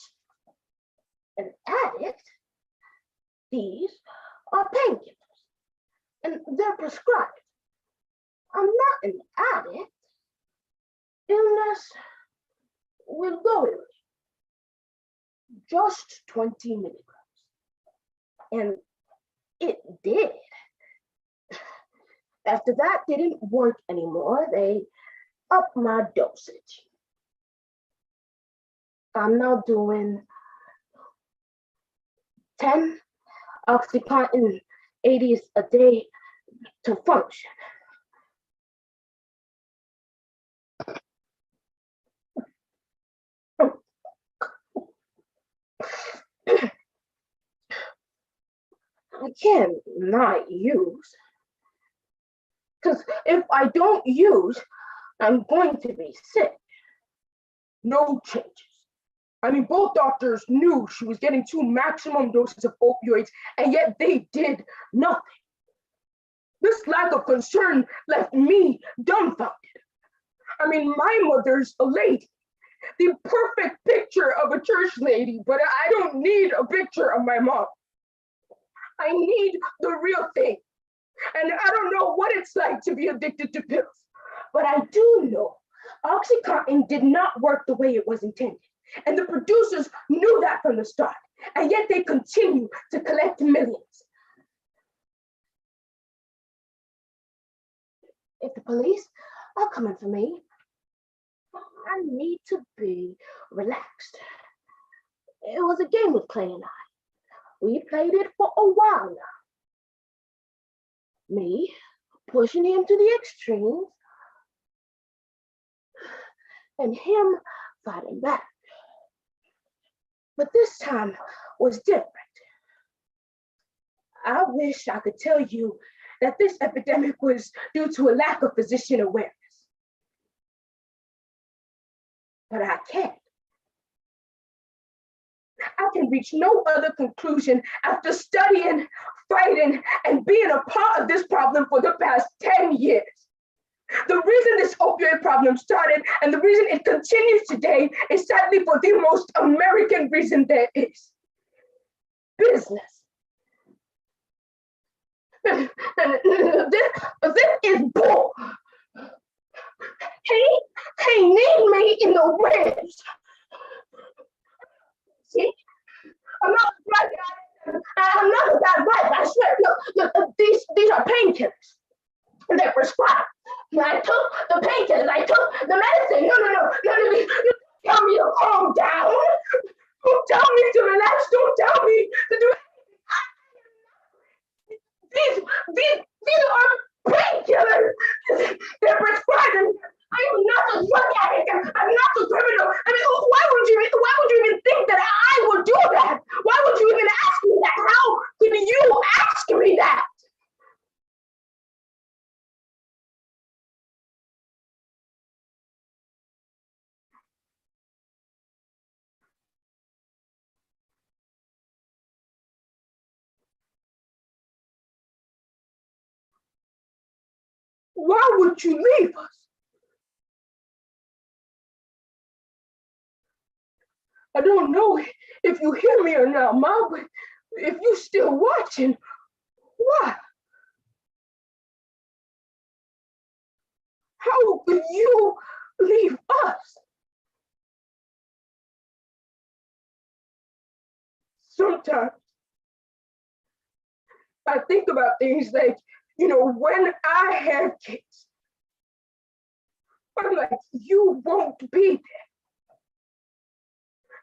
an addict. These are painkillers, and they're prescribed. I'm not an addict. Illness will go away. Just 20 milligrams. And it did. After that didn't work anymore, they upped my dosage. I'm now doing 10 OxyContin 80s a day to function. I can't not use. Because if I don't use, I'm going to be sick. No changes. I mean, both doctors knew she was getting 2 maximum doses of opioids, and yet they did nothing. This lack of concern left me dumbfounded. I mean, my mother's a lady, the perfect picture of a church lady, but I don't need a picture of my mom. I need the real thing. And I don't know what it's like to be addicted to pills, but I do know OxyContin did not work the way it was intended. And the producers knew that from the start, and yet they continue to collect millions. If the police are coming for me, I need to be relaxed. It was a game with Clay and I. We played it for a while now. Me pushing him to the extremes, and him fighting back. But this time was different. I wish I could tell you that this epidemic was due to a lack of physician awareness. But I can't. I can reach no other conclusion after studying, fighting, and being a part of this problem for the past 10 years. The reason this opioid problem started and the reason it continues today is sadly for the most American reason there is. Business. This is bull. He need me in the wins. See, I'm not a bad guy. I'm not a bad wife, I swear. Look, these are painkillers. They're prescribed. I took the painkillers. I took the medicine. No. You tell me to calm down. Don't tell me to relax. Don't tell me to do anything. These are painkillers. They're prescribed. I am not a drug addict. I'm not a criminal. I mean, why would you even think that I would do that? Why would you even ask me that? How could you ask me that? Why would you leave us? I don't know if you hear me or not, Mom, but if you still watching, why? How could you leave us? Sometimes I think about things like, when I had kids, I'm like, you won't be there.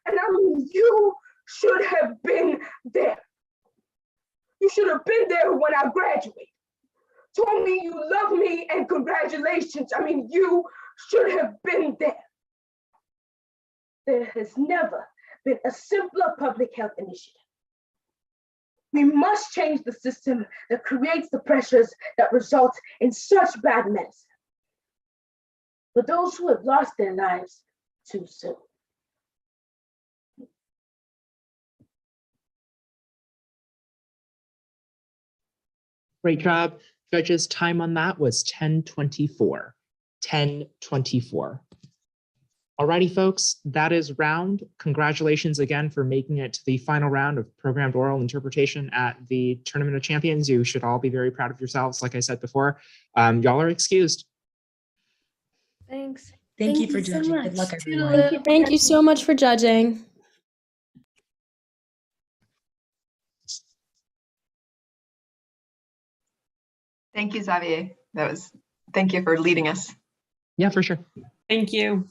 And I mean, you should have been there. You should have been there when I graduated. Told me you love me and congratulations. I mean, you should have been there. There has never been a simpler public health initiative. We must change the system that creates the pressures that result in such bad medicine. For those who have lost their lives too soon. Great job. Judges, time on that was 10:24. 10:24. Alrighty, folks, that is round. Congratulations again for making it to the final round of programmed oral interpretation at the Tournament of Champions. You should all be very proud of yourselves. Like I said before, y'all are excused. Thanks. Thank you for so judging. much. Good luck, everyone. Thank you so much for judging. Thank you, Xavier. Thank you for leading us. Yeah, for sure. Thank you.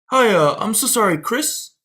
Hi, I'm so sorry, Chris.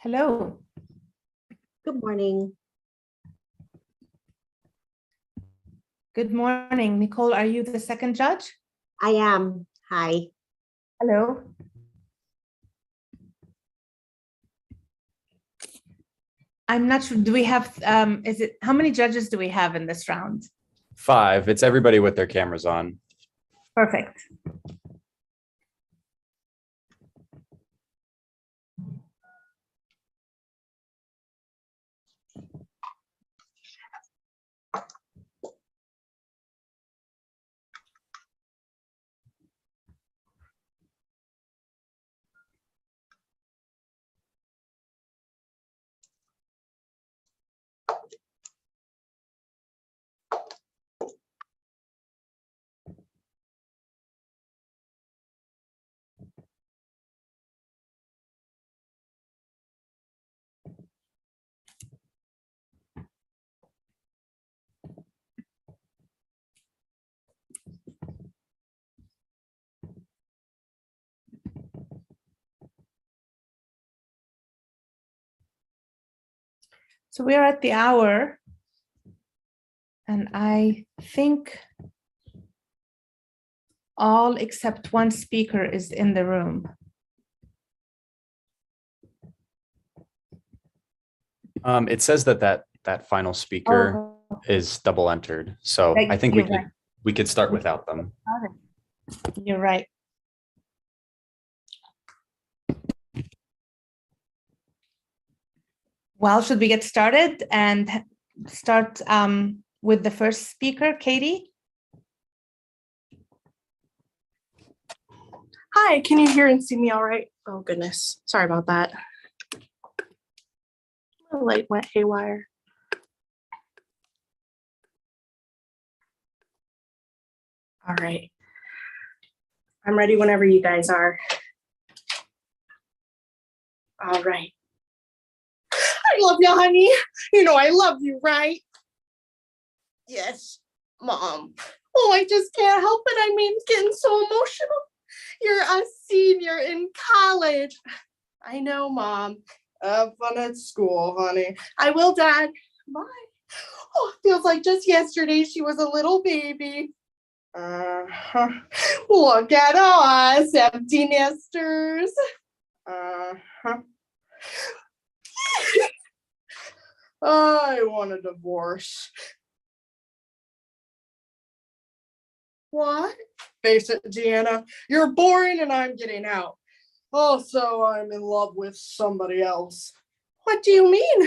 Hello. Good morning. Good morning. Nicole, are you the second judge? I am. Hi. Hello. I'm not sure. Do we have, how many judges do we have in this round? 5. It's everybody with their cameras on. Perfect. So we are at the hour, and I think all except one speaker is in the room. It says that final speaker is double entered. So Right, I think you're right. we could start without them. You're right. Well, should we get started and start with the first speaker, Katie? Hi, can you hear and see me all right? Oh goodness, sorry about that. The light went haywire. All right. I'm ready whenever you guys are. All right. I love you, honey. You know I love you, right? Yes, Mom. Oh, I just can't help it. I mean, it's getting so emotional. You're a senior in college. I know, Mom. Have fun at school, honey. I will, Dad. Bye. Oh, it feels like just yesterday she was a little baby. Look at us, empty nesters. I want a divorce. What? Face it, Deanna, you're boring and I'm getting out. Also, I'm in love with somebody else. What do you mean?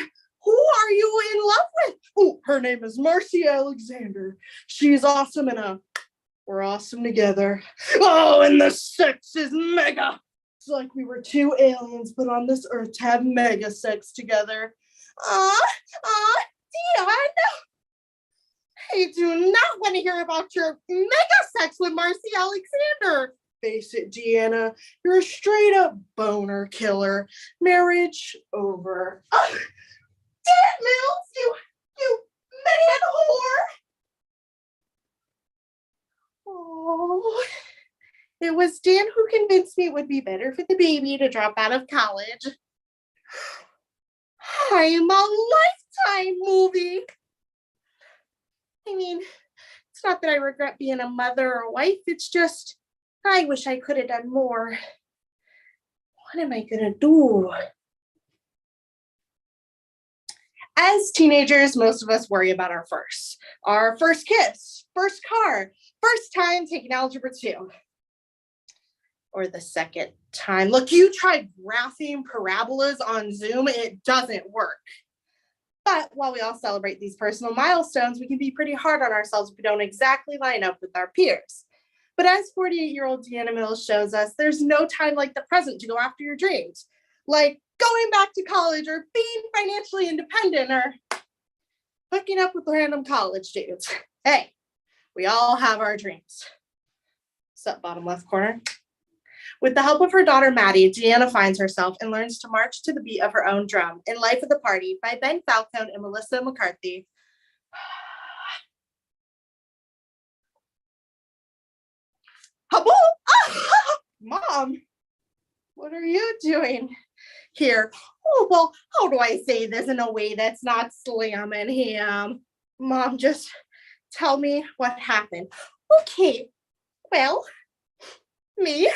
Who are you in love with? Oh, her name is Marcy Alexander. She's awesome and we're awesome together. Oh, and the sex is mega. It's like we were two aliens put on this earth to have mega sex together. Deanna. I do not want to hear about your mega sex with Marcy Alexander. Face it, Deanna, you're a straight up boner killer. Marriage over. Oh, damn, Mills, you man whore. Oh, it was Dan who convinced me it would be better for the baby to drop out of college. I'm a Lifetime movie. I mean, it's not that I regret being a mother or a wife. It's just, I wish I could have done more. What am I gonna do? As teenagers, most of us worry about our first kiss, first car, first time taking Algebra 2. Or the second time. Look, you tried graphing parabolas on Zoom, it doesn't work. But while we all celebrate these personal milestones, we can be pretty hard on ourselves if we don't exactly line up with our peers. But as 48-year-old Deanna Mills shows us, there's no time like the present to go after your dreams. Like going back to college or being financially independent or hooking up with random college dudes. Hey, we all have our dreams. Sup, bottom left corner. With the help of her daughter, Maddie, Deanna finds herself and learns to march to the beat of her own drum in Life of the Party by Ben Falcone and Melissa McCarthy. Mom, what are you doing? Here. Oh, well, how do I say this in a way that's not slamming him? Mom, just tell me what happened. Okay, well, me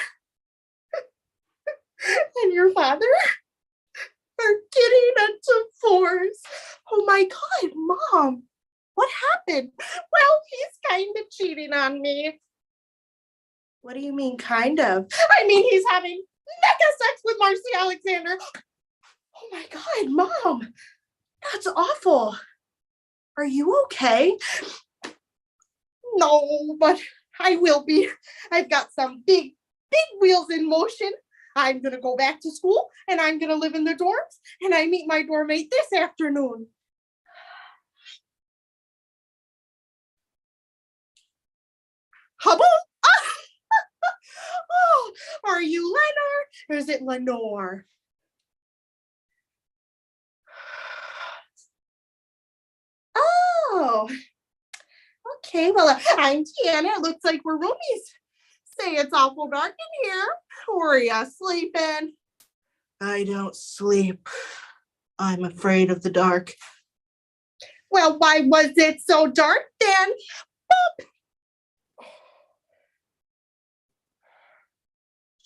and your father are getting a divorce. Oh my God, Mom, what happened? Well, he's kind of cheating on me. What do you mean, kind of? I mean, he's having mega sex with Marcy Alexander. Oh my God, Mom, that's awful. Are you okay? No, but I will be. I've got some big wheels in motion. I'm going to go back to school and I'm going to live in the dorms and I meet my dorm mate this afternoon. Hubble? Oh, are you Lenore or is it Lenore? Oh, okay. Well, I'm Tiana. It looks like we're roomies. Say it's awful dark in here. Or are you sleeping? I don't sleep. I'm afraid of the dark. Well, why was it so dark then? Boop.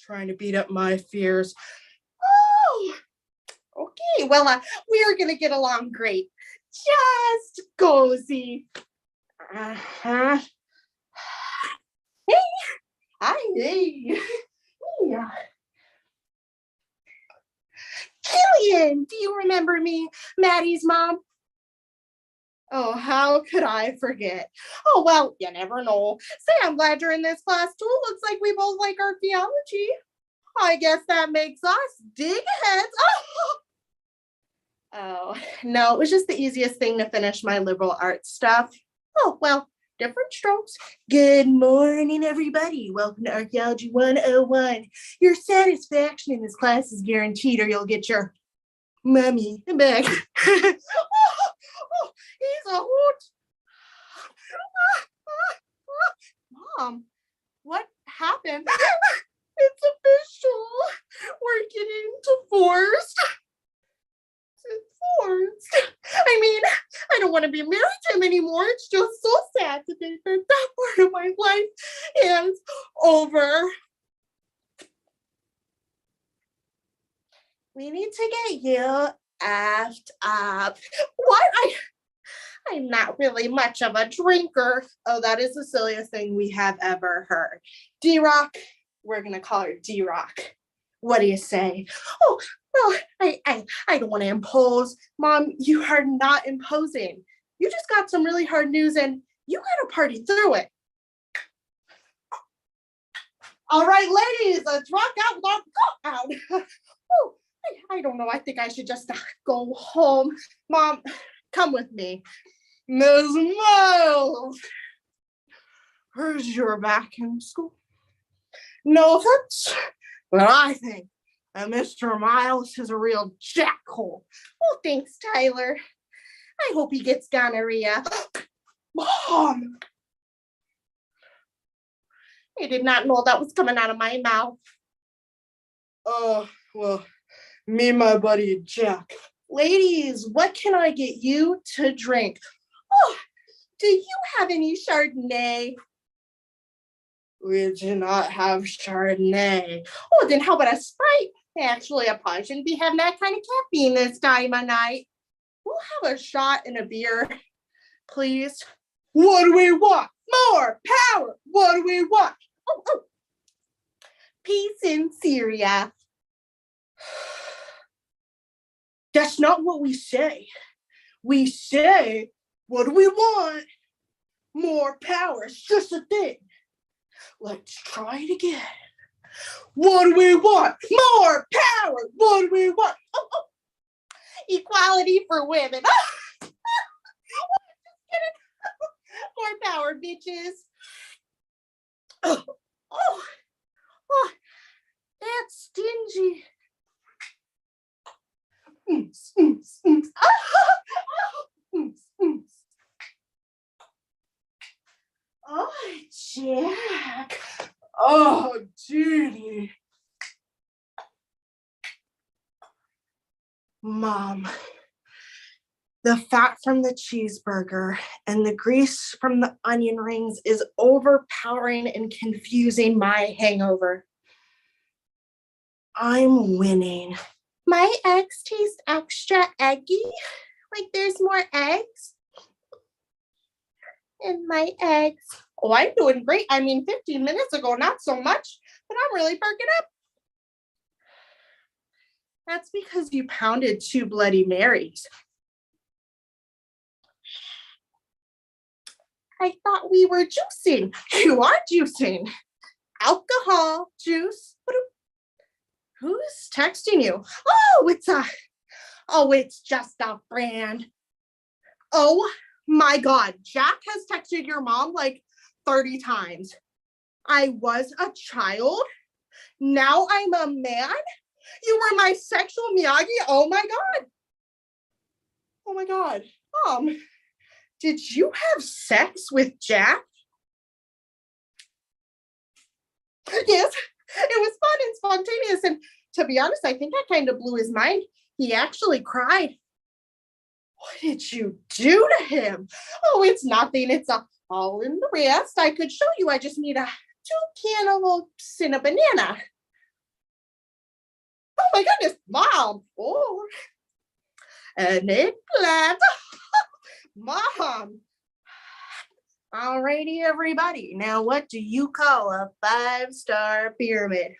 Trying to beat up my fears. Oh, okay. Well, we are going to get along great. Just cozy. Uh-huh. Hey. Hi. Hey. Yeah. Killian, do you remember me, Maddie's mom? Oh, how could I forget? Oh, well, you never know. Say, I'm glad you're in this class too. Looks like we both like archaeology. I guess that makes us dig heads. Oh, no, it was just the easiest thing to finish my liberal arts stuff. Oh, well, different strokes. Good morning, everybody. Welcome to Archaeology 101. Your satisfaction in this class is guaranteed or you'll get your mummy back. Oh, he's a hoot. Mom, what happened? It's official. We're getting divorced. Divorced. I mean, I don't want to be married to him anymore. It's just so sad to think that that part of my life is over. We need to get you effed up. What? I'm not really much of a drinker. Oh, that is the silliest thing we have ever heard. D-Rock, we're going to call her D-Rock. What do you say? Oh, well, I don't want to impose. Mom, you are not imposing. You just got some really hard news and you got to party through it. All right, ladies, let's rock out with our go out. Oh, I don't know. I think I should just go home. Mom, come with me. Ms. Miles, heard you're back in school. No offense, but I think that Mr. Miles is a real jackhole. Oh, thanks, Tyler. I hope he gets gonorrhea. Mom! I did not know that was coming out of my mouth. Oh, well, me and my buddy Jack. Ladies, what can I get you to drink? Oh, do you have any Chardonnay? We do not have Chardonnay. Oh, then how about a Sprite? Actually, a punch and be having that kind of caffeine this time of night. We'll have a shot and a beer, please. What do we want? More power. What do we want? Oh. Peace in Syria. That's not what we say. We say, what do we want? More power. It's just a thing. Let's try it again. What do we want? More power. What do we want? Oh. Equality for women. Just kidding. More power, bitches. Oh, that's stingy. Oh, Jack. Oh, Judy. fat from the cheeseburger and the grease from the onion rings is overpowering and confusing my hangover. I'm winning. My eggs taste extra eggy, like there's more eggs in my eggs. Oh, I'm doing great. I mean, 15 minutes ago, not so much, but I'm really perking up. That's because you pounded 2 Bloody Marys. I thought we were juicing. You are juicing. Alcohol, juice. Who's texting you? It's just a friend. Oh my God, Jack has texted your mom like 30 times. I was a child. Now I'm a man. You were my sexual Miyagi. Oh my God. Oh my God. Did you have sex with Jack? Yes, it was fun and spontaneous. And to be honest, I think I kind of blew his mind. He actually cried. What did you do to him? Oh, it's nothing. It's all in the rest. I could show you. I just need 2 cantaloupes and a banana. Oh my goodness, Mom. Oh. An eggplant. Mom. Alrighty, everybody. Now, what do you call a 5-star pyramid?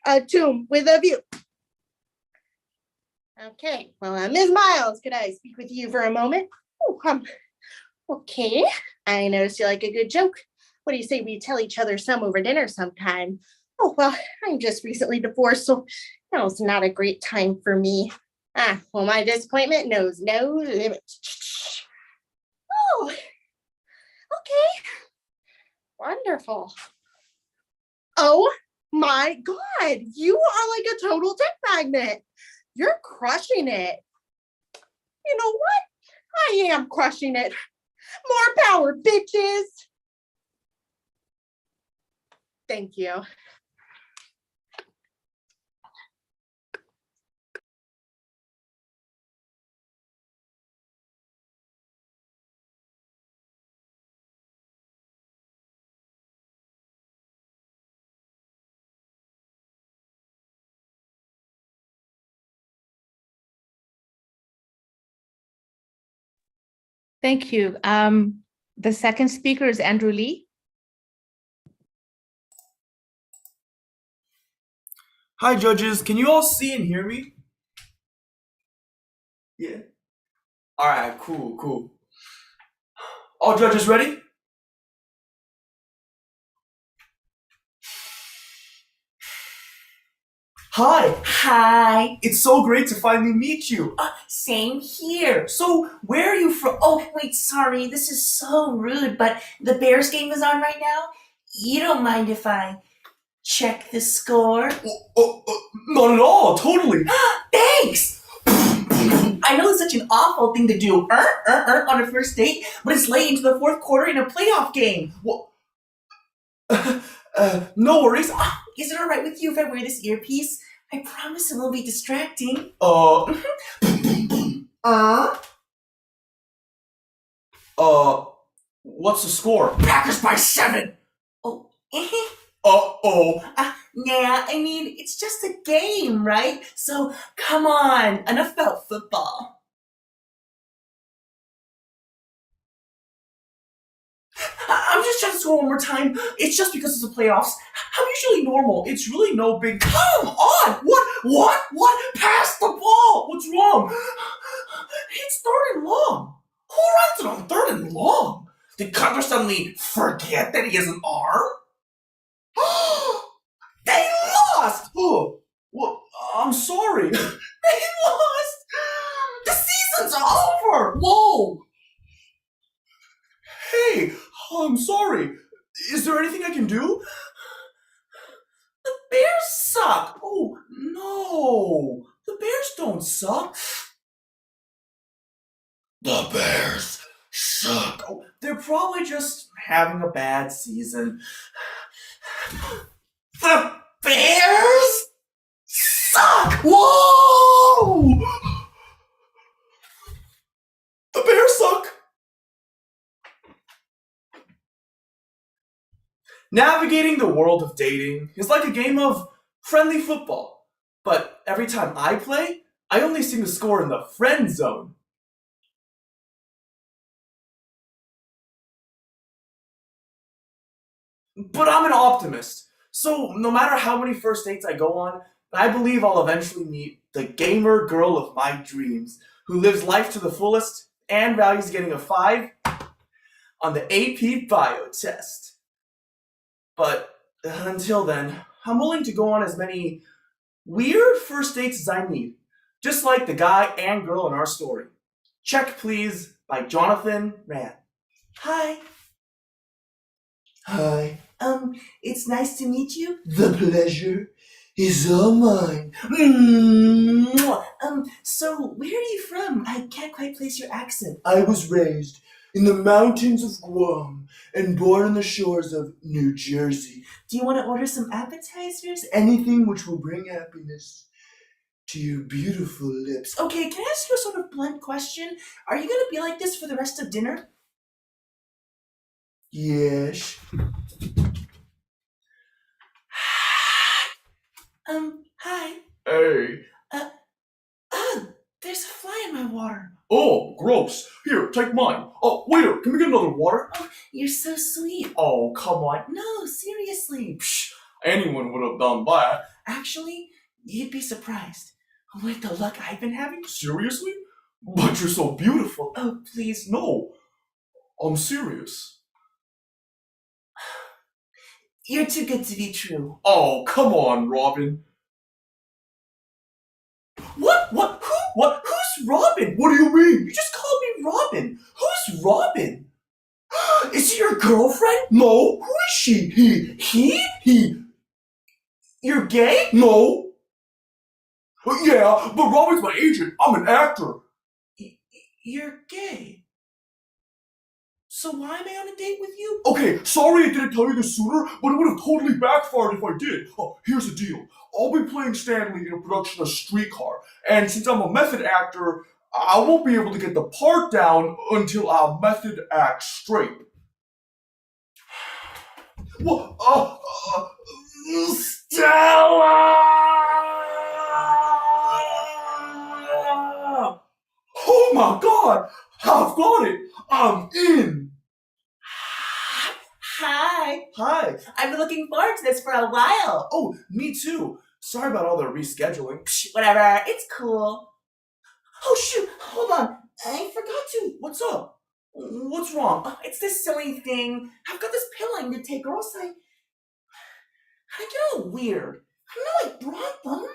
A tomb with a view. Okay, well, Ms. Miles, could I speak with you for a moment? Oh, okay. I noticed you like a good joke. What do you say we tell each other some over dinner sometime? Oh, well, I'm just recently divorced, so now it's not a great time for me. Well, my disappointment knows no limits. Oh, okay. Wonderful. Oh my God, you are like a total dick magnet. You're crushing it. You know what? I am crushing it. More power, bitches. Thank you. Thank you. The second speaker is Andrew Lee. Hi, judges. Can you all see and hear me? Yeah. All right, cool. All judges ready? Hi. It's so great to finally meet you. Same here. So, where are you from? Oh, wait, sorry. This is so rude, but the Bears game is on right now. You don't mind if I check the score? Not at all. Totally. Thanks! I know it's such an awful thing to do on a first date, but it's late into the fourth quarter in a playoff game. No worries. Is it all right with you if I wear this earpiece? I promise it won't be distracting. What's the score? Packers by 7. Oh. Yeah, I mean, it's just a game, right? So, come on, enough about football. I'm just trying to score one more time. It's just because it's the playoffs. I'm usually normal. It's really no big. Come on! What? Pass the ball! What's wrong? It's 3rd and long. Who runs it on 3rd and long? Did Cutler suddenly forget that he has an arm? They lost! Oh, well, I'm sorry. They lost! The season's over! Whoa! Hey, I'm sorry. Is there anything I can do? The Bears suck. Oh, no. The Bears don't suck. The Bears suck. Oh, they're probably just having a bad season. The Bears suck. Whoa! Navigating the world of dating is like a game of friendly football. But every time I play, I only seem to score in the friend zone. But I'm an optimist. So no matter how many first dates I go on, I believe I'll eventually meet the gamer girl of my dreams, who lives life to the fullest and values getting a 5 on the AP Bio test. But until then, I'm willing to go on as many weird first dates as I need, just like the guy and girl in our story. Check Please by Jonathan Rand. Hi. Hi. It's nice to meet you. The pleasure is all mine. Mwah. So where are you from? I can't quite place your accent. I was raised in the mountains of Guam and born on the shores of New Jersey. Do you want to order some appetizers? Anything which will bring happiness to your beautiful lips. Okay, can I ask you a sort of blunt question? Are you going to be like this for the rest of dinner? Yes. Hi. Hey. There's a fly in my water. Oh, gross. Here, take mine. Oh, waiter, can we get another water? Oh, you're so sweet. Oh, come on. No, seriously. Psh, anyone would have done that. Actually, you'd be surprised. With the luck I've been having. Seriously? But you're so beautiful. Oh, please, no. I'm serious. You're too good to be true. Oh, come on, Robin. What? Who? What? Who's Robin? What do you mean? You just called me Robin. Who's Robin? Is she your girlfriend? No. Who is she? He? You're gay? No. Yeah, but Robin's my agent. I'm an actor. You're gay. So why am I on a date with you? Okay, sorry I didn't tell you this sooner, but it would have totally backfired if I did. Oh, here's the deal. I'll be playing Stanley in a production of Streetcar, and since I'm a method actor, I won't be able to get the part down until I method act straight. What? Stella! Oh my god! I've got it! I'm in! Hi. I've been looking forward to this for a while. Oh, me too. Sorry about all the rescheduling. Psh, whatever, it's cool. Oh shoot, hold on. I forgot to. What's up? What's wrong? Oh, it's this silly thing. I've got this pill I need to take, or else I get all weird. I know I brought them.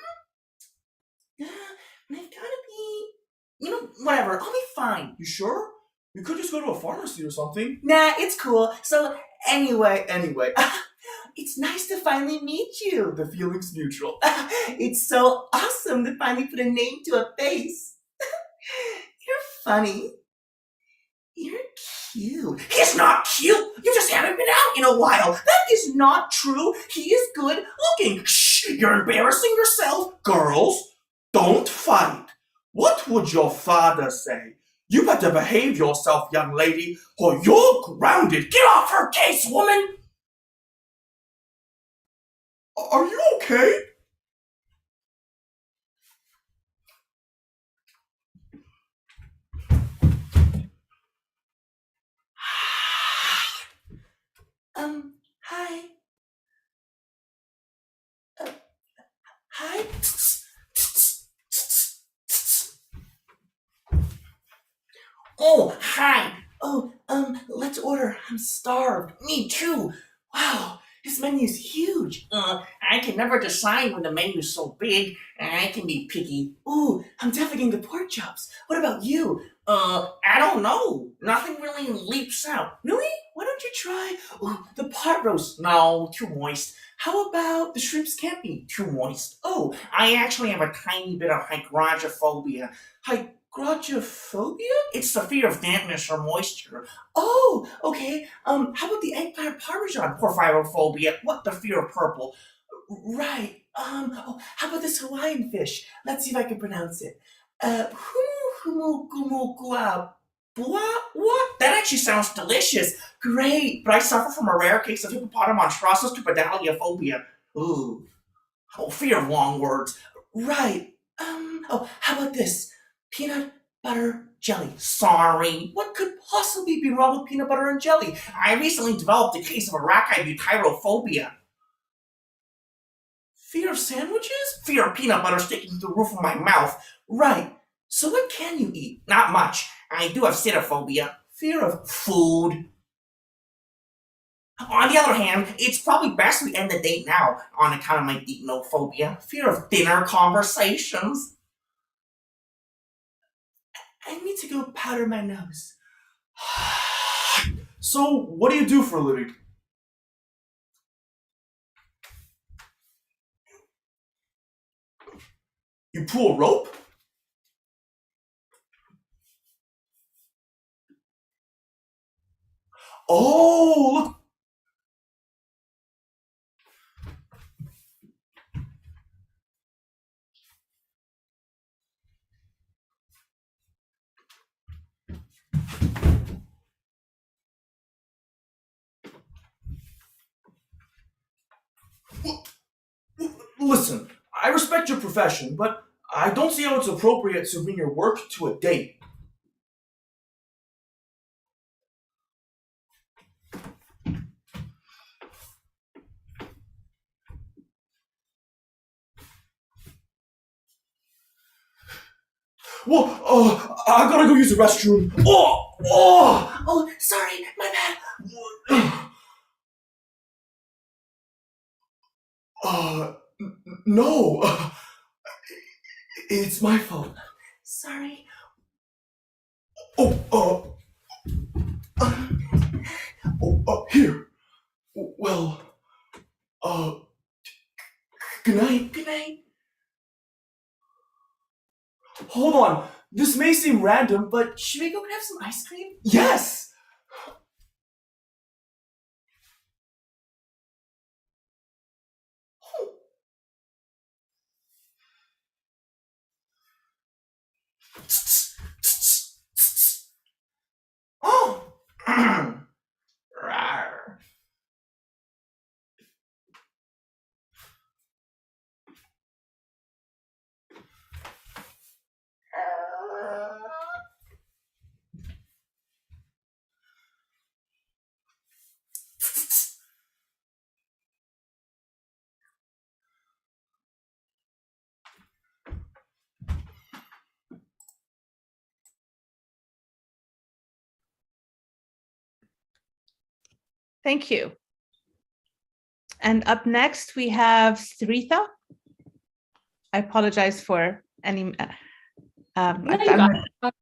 And I've gotta be, whatever. I'll be fine. You sure? You could just go to a pharmacy or something. Nah, it's cool. So anyway, it's nice to finally meet you. The feeling's mutual. It's so awesome to finally put a name to a face. You're funny. You're cute. He's not cute. You just haven't been out in a while. That is not true. He is good looking. Shh, you're embarrassing yourself. Girls, don't fight. What would your father say? You better behave yourself, young lady, or you're grounded. Get off her case, woman! Are you okay? Hi. Hi. Oh, hi. Oh, let's order. I'm starved. Me too. Wow, this menu's huge. I can never decide when the menu's so big. I can be picky. Ooh, I'm definitely getting the pork chops. What about you? I don't know. Nothing really leaps out. Really? Why don't you try the pot roast? No, too moist. How about the shrimp scampi? Too moist. Oh, I actually have a tiny bit of hygrophobia. Hygrophobia? It's the fear of dampness or moisture. Oh, okay. How about the eggplant parmesan? Porphyrophobia. What, the fear of purple? Right. How about this Hawaiian fish? Let's see if I can pronounce it. Humu gumu guab. What? That actually sounds delicious. Great, but I suffer from a rare case of hippopotamonstrossus tupadaliophobia. Ooh. Oh, fear of long words. Right. Oh, how about this? Peanut butter jelly. Sorry. What could possibly be wrong with peanut butter and jelly? I recently developed a case of arachibutyrophobia. Fear of sandwiches? Fear of peanut butter sticking to the roof of my mouth. Right. So what can you eat? Not much. I do have cytophobia. Fear of food. On the other hand, it's probably best we end the date now on account of my dinophobia. Fear of dinner conversations. I need to go powder my nose. So, what do you do for a living? You pull a rope? Oh, look. Listen, I respect your profession, but I don't see how it's appropriate to bring your work to a date. Well, I gotta go use the restroom. Oh, sorry, my bad. No. It's my fault. Sorry. Here. Well, good night. Good night. Hold on. This may seem random, but Should we go have some ice cream? yes! Oh! Rawr. Thank you. And up next, we have Sarita. I apologize for any. No, you got it.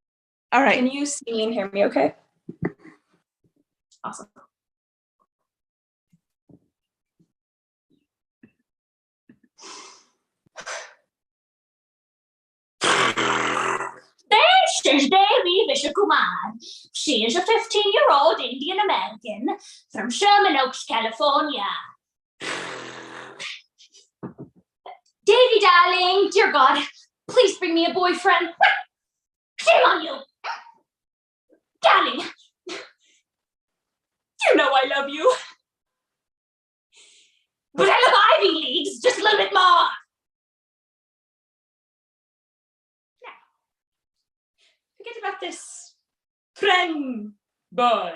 All right. Can you see and hear me okay? Awesome. This is Devi Vishakumar. She is a 15-year-old Indian American from Sherman Oaks, California. Davy, darling, dear God, please bring me a boyfriend. Shame on you. Darling, you know I love you. But I love Ivy Leagues just a little bit more. Forget about this friend boy.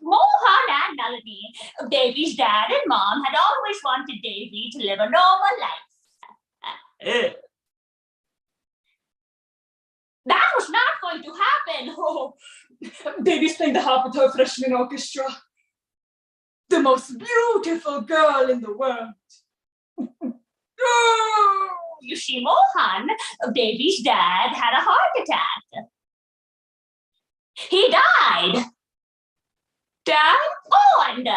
Mohan and Melanie, Davy's dad and mom had always wanted Davy to live a normal life. That was not going to happen. Oh, Davy's playing the harp with her freshman orchestra. The most beautiful girl in the world. You see, Mohan, Davy's dad, had a heart attack. He died. Dad? Oh, and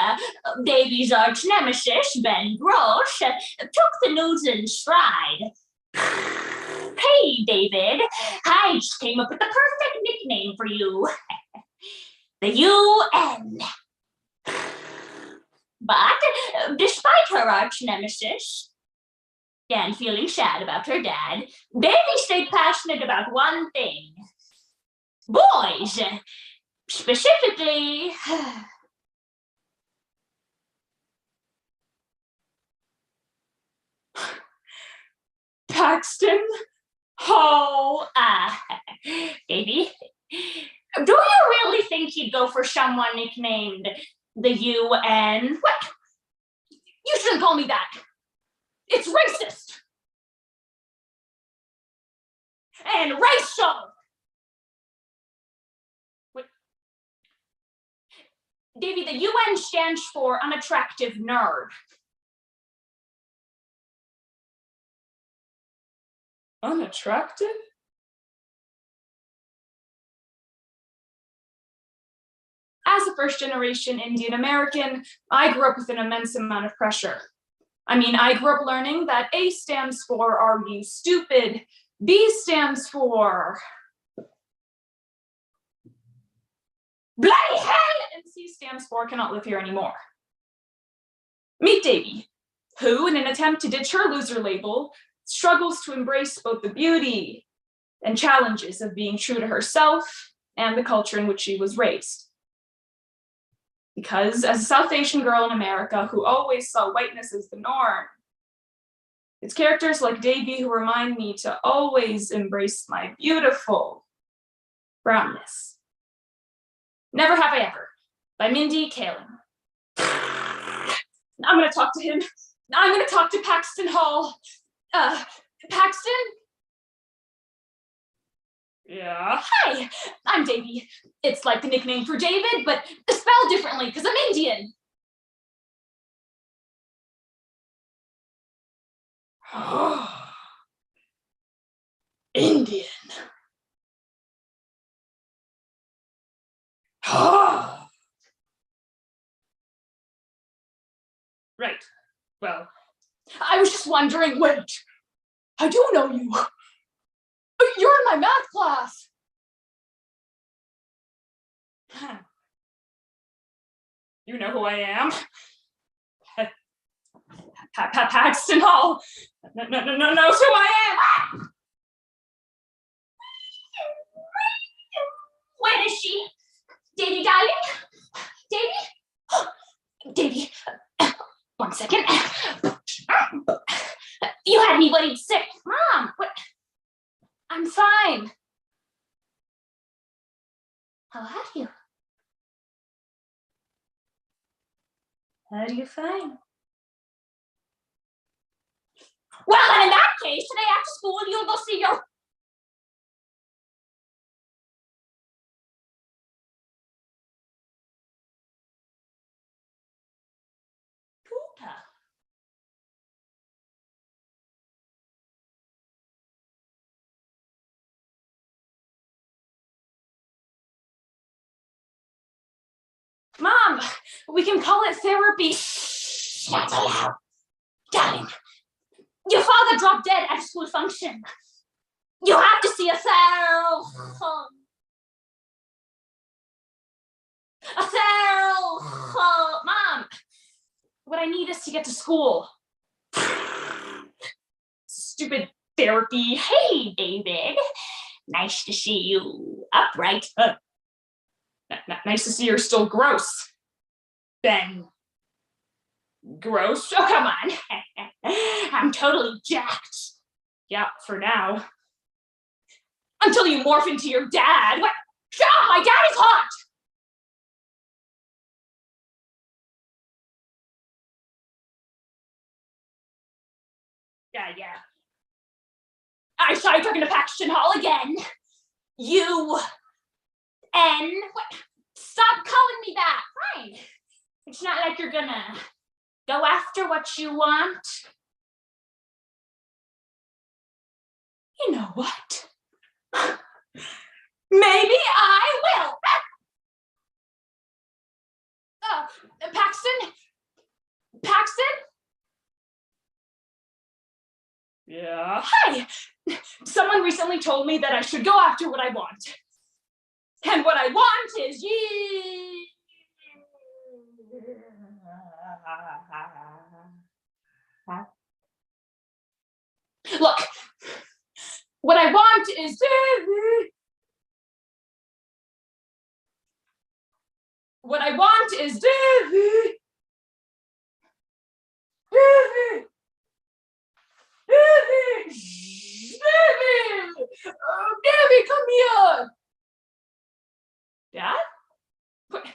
Davy's arch nemesis, Ben Grosh, took the news in stride. Hey, David, I just came up with the perfect nickname for you. The UN. But despite her arch nemesis and feeling sad about her dad, Davy stayed passionate about one thing. Boys, specifically. Paxton Hall. Baby, do you really think you'd go for someone nicknamed the UN? What? You shouldn't call me that. It's racist. And racial. Wait. Davey, the UN stands for unattractive nerd. Unattractive? As a first-generation Indian American, I grew up with an immense amount of pressure. I mean, I grew up learning that A stands for, are you stupid? B stands for bloody hell! And C stands for cannot live here anymore. Meet Davy, who, in an attempt to ditch her loser label, struggles to embrace both the beauty and challenges of being true to herself and the culture in which she was raised. Because as a South Asian girl in America who always saw whiteness as the norm, it's characters like Davy who remind me to always embrace my beautiful brownness. Never Have I Ever, by Mindy Kaling. I'm gonna talk to him. I'm gonna talk to Paxton Hall. Paxton? Yeah. Hi, I'm Davy. It's like the nickname for David, but spelled differently because I'm Indian. Indian. Right. Well, I was just wondering, wait, I do know you. You're in my math class. You know who I am? Paxton Hall. No, knows who I am. Where is she? Davy, darling? Davy? Davy, 1 second. You had me worried sick. Mom, what? I'm fine. How are you? How are you fine? Well, then in that case, today after school, you'll go see your... Puta. Mom, we can call it therapy. Shut up. Darling, your father dropped dead at a school function. You have to see a therapist. Mom, what I need is to get to school. Stupid therapy. Hey, David. Nice to see you upright. Nice to see you're still gross. Ben. Gross? Oh, come on. I'm totally jacked. Yeah, for now. Until you morph into your dad. What? Shut up, my dad is hot. Yeah. I saw you talking to Paxton Hall again. You. What? Stop calling me that. Fine. It's not like you're gonna go after what you want. You know what? Maybe I will. Paxton? Yeah. Hi. Someone recently told me that I should go after what I want. And what I want is you. Look, what I want is What I want is Davy. Davy. Davy. Davy. Davy, come here. Dad? What?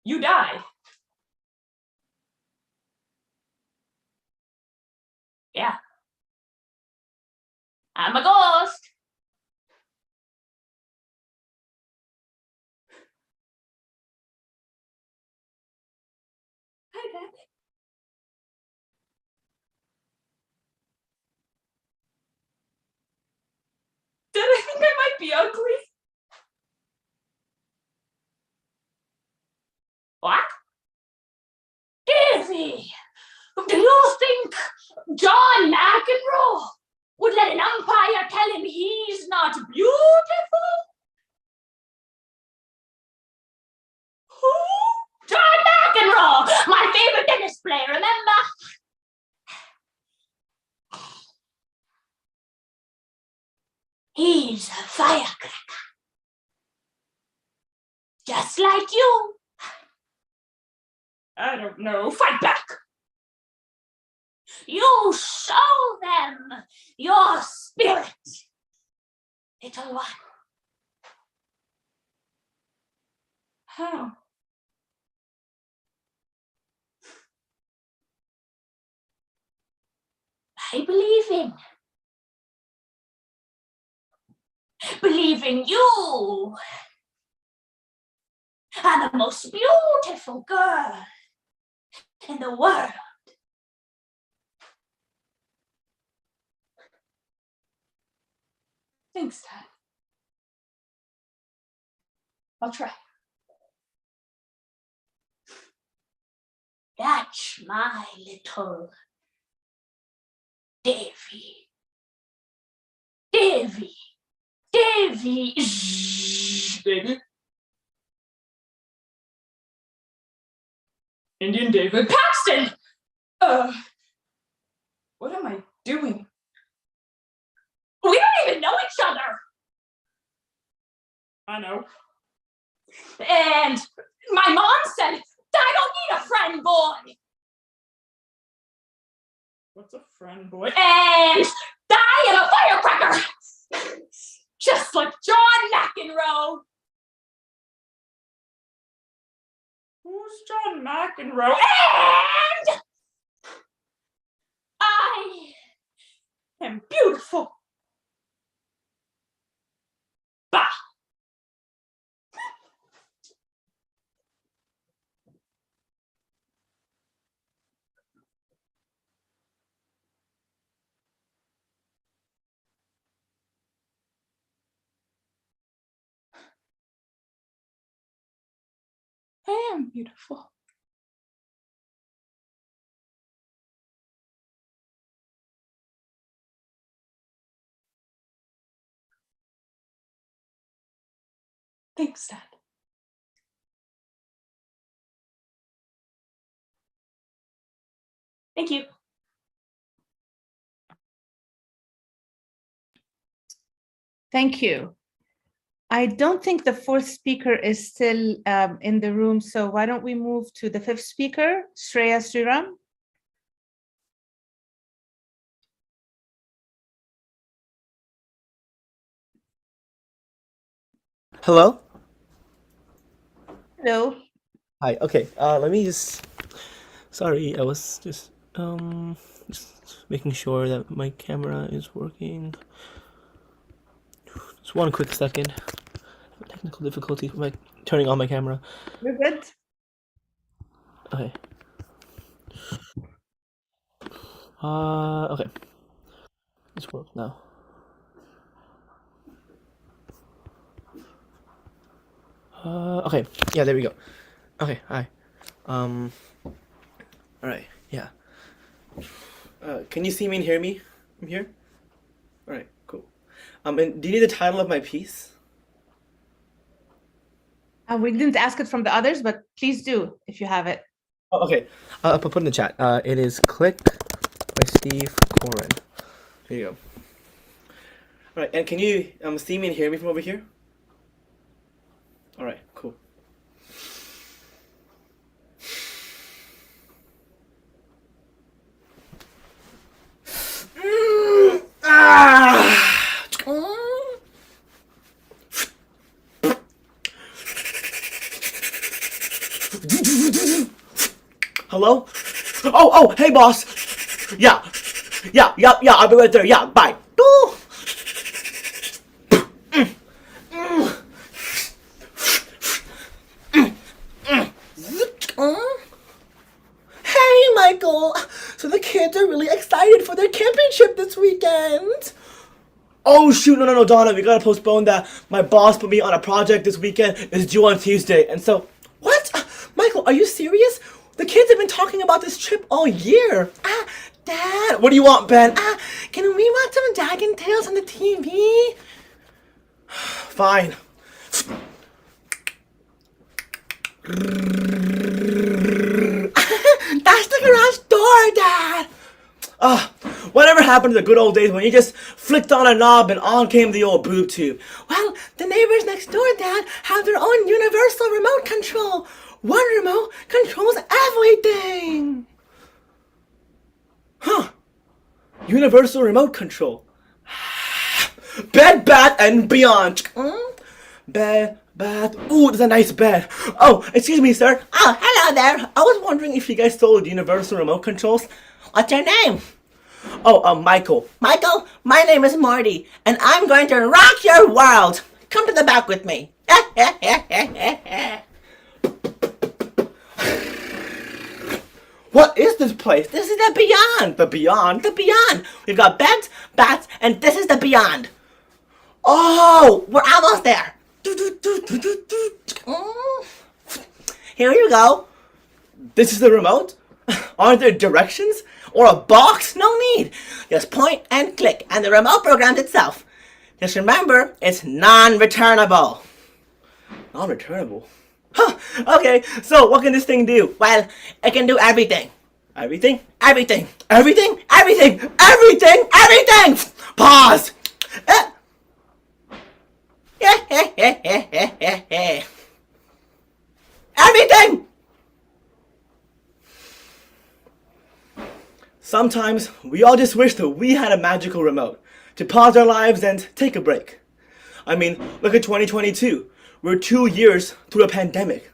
You die. Yeah. I'm a ghost. Hi, Dad. Dad, I think I might be ugly. What? Davy, do you think John McEnroe would let an umpire tell him he's not beautiful? Who? John McEnroe, my favorite tennis player, remember? He's a firecracker. Just like you. I don't know. Fight back. You show them your spirit, little one. How? By believing. Believing you are the most beautiful girl in the world. Thanks, Dad. I'll try. That's my little Davy. Davy. Davy. David. Indian David Paxton. What am I doing? We don't even know each other. I know. And my mom said, I don't need a friend boy. What's a friend boy? And I am a firecracker. Just like John McEnroe. Who's John McEnroe? And I am beautiful. Bah. I am beautiful. Thanks, Dad. Thank you. Thank you. I don't think the fourth speaker is still in the room, so why don't we move to the fifth speaker, Shreya Sriram? Hello? Hello. Hi. Okay. Let me just. Sorry, I was just making sure that my camera is working. Just one quick second. Technical difficulty with my turning on my camera. You're good. Okay. Okay. This works now. Okay. Yeah, there we go. Okay. Hi. All right. Yeah. Can you see me and hear me from here? All right. Cool. And do you need the title of my piece? We didn't ask it from the others, but please do if you have it. Oh, okay. I'll put it in the chat. It is Click by Steve Coren. There you go. All right. And can you see me and hear me from over here? All right. Cool. Ah! Hello? Oh, hey, boss. Yeah, I'll be right there. Yeah, bye. Ooh. Hey, Michael. So the kids are really excited for their camping trip this weekend. Oh, shoot. No, Donna. We gotta postpone that. My boss put me on a project this weekend. It's due on Tuesday. And so, what? Michael, are you serious? The kids have been talking about this trip all year. Dad. What do you want, Ben? Can we watch some Dragon Tales on the TV? Fine. That's the garage door, Dad. Whatever happened to the good old days when you just flicked on a knob and on came the old boob tube? Well, the neighbors next door, Dad, have their own universal remote control. One remote controls everything. Huh. Universal remote control. Bed, bath, and beyond. Bed, bath. Ooh, there's a nice bed. Oh, excuse me, sir. Oh, hello there. I was wondering if you guys sold universal remote controls. What's your name? Oh, Michael. Michael, my name is Marty, and I'm going to rock your world. Come to the back with me. What is this place? This is the beyond. The beyond. The beyond. We've got beds, baths, and this is the beyond. Oh, we're almost there. Here you go. This is the remote? Aren't there directions? Or a box? No need. Just point and click, and the remote programs itself. Just remember, it's non-returnable. Non-returnable? Huh, okay, so what can this thing do? Well, it can do everything. Everything? Everything. Everything? Everything. Everything. Everything! Pause! Everything! Sometimes we all just wish that we had a magical remote to pause our lives and take a break. I mean, look at 2022. We're 2 years through a pandemic.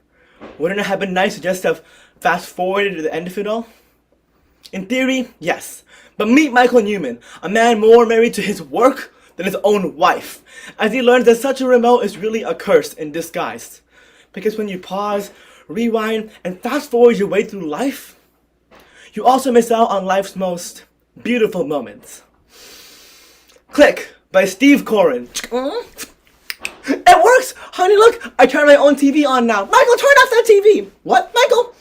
Wouldn't it have been nice to just have fast forwarded to the end of it all? In theory, yes. But meet Michael Newman, a man more married to his work than his own wife, as he learns that such a remote is really a curse in disguise. Because when you pause, rewind, and fast forward your way through life, you also miss out on life's most beautiful moments. Click by Steve Coren. It works! Honey, look! I turned my own TV on now. Michael, turn off that TV! What? Michael?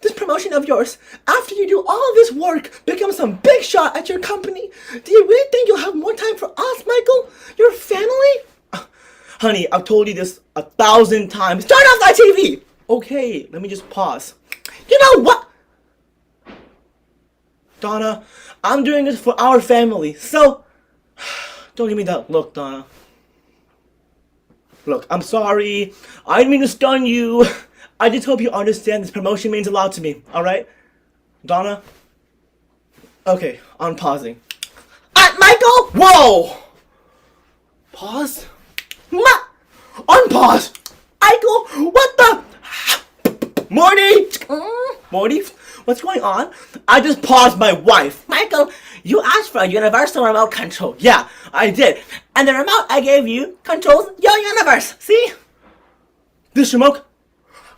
This promotion of yours, after you do all of this work, become some big shot at your company, do you really think you'll have more time for us, Michael? Your family? Honey, I've told you this 1,000 times. Turn off that TV! Okay, let me just pause. You know what? Donna, I'm doing this for our family, so don't give me that look, Donna. Look, I'm sorry. I didn't mean to stun you. I just hope you understand this promotion means a lot to me, alright? Donna? Okay, I'm pausing. Michael! Whoa! Pause? Unpause! Michael, what the? Morty! Morty? What's going on? I just paused my wife. Michael, you asked for a universal remote control. Yeah, I did. And the remote I gave you controls your universe. See? This remote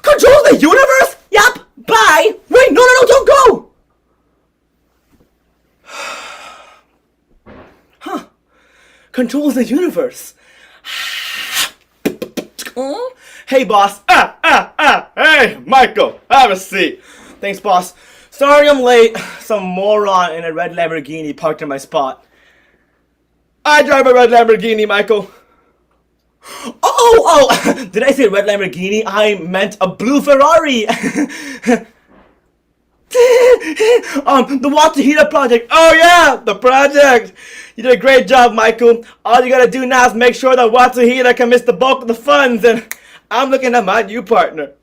controls the universe? Yup. Bye. Wait, no, don't go. Huh. Controls the universe. Hey, boss. Hey, Michael, have a seat. Thanks, boss. Sorry I'm late. Some moron in a red Lamborghini parked in my spot. I drive a red Lamborghini, Michael. Oh, did I say red Lamborghini? I meant a blue Ferrari. The water heater project. Oh yeah, the project. You did a great job, Michael. All you gotta do now is make sure that water heater can miss the bulk of the funds, and I'm looking at my new partner.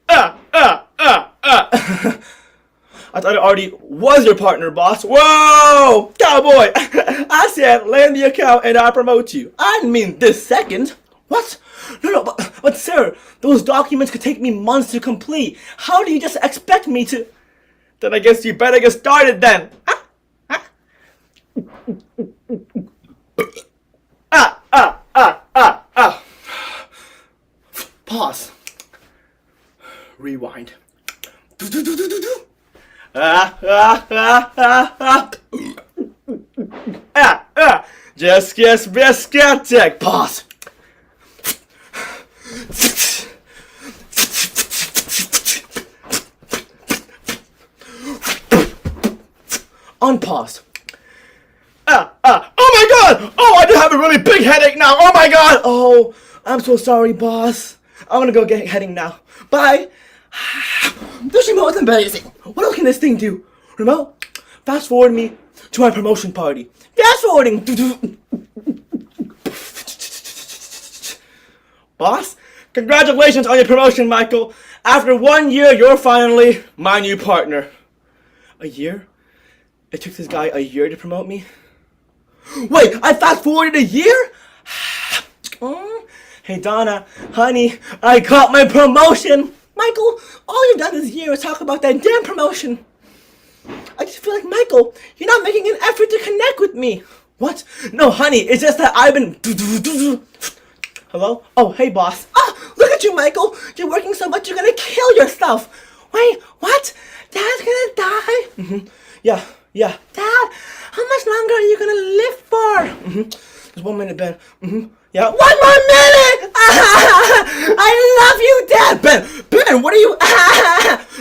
I thought it already was your partner, boss. Whoa! Cowboy! I said land the account and I promote you. I didn't mean this second. What? No, but sir, those documents could take me months to complete. How do you just expect me to... Then I guess you better get started then. Pause. Rewind. Just get tech. Pause. Unpause. Oh my god! Oh, I do have a really big headache now. Oh my god! Oh, I'm so sorry, boss. I'm gonna go get heading now. Bye. This remote is amazing. What else can this thing do? Remote, fast forward me to my promotion party. Fast forwarding. Boss, congratulations on your promotion, Michael. After 1 year, you're finally my new partner. A year? It took this guy a year to promote me? Wait, I fast forwarded a year? Hey Donna, honey, I got my promotion. Michael, all you've done this year is talk about that damn promotion. I just feel like, Michael, you're not making an effort to connect with me. What? No, honey, it's just that I've been... Hello? Oh, hey, boss. Ah, look at you, Michael. You're working so much, you're gonna kill yourself. Wait, what? Dad's gonna die? Yeah. Dad, how much longer are you gonna live for? Just 1 minute, Ben. Yeah, 1 more minute! I love you, Dad! Ben, what are you...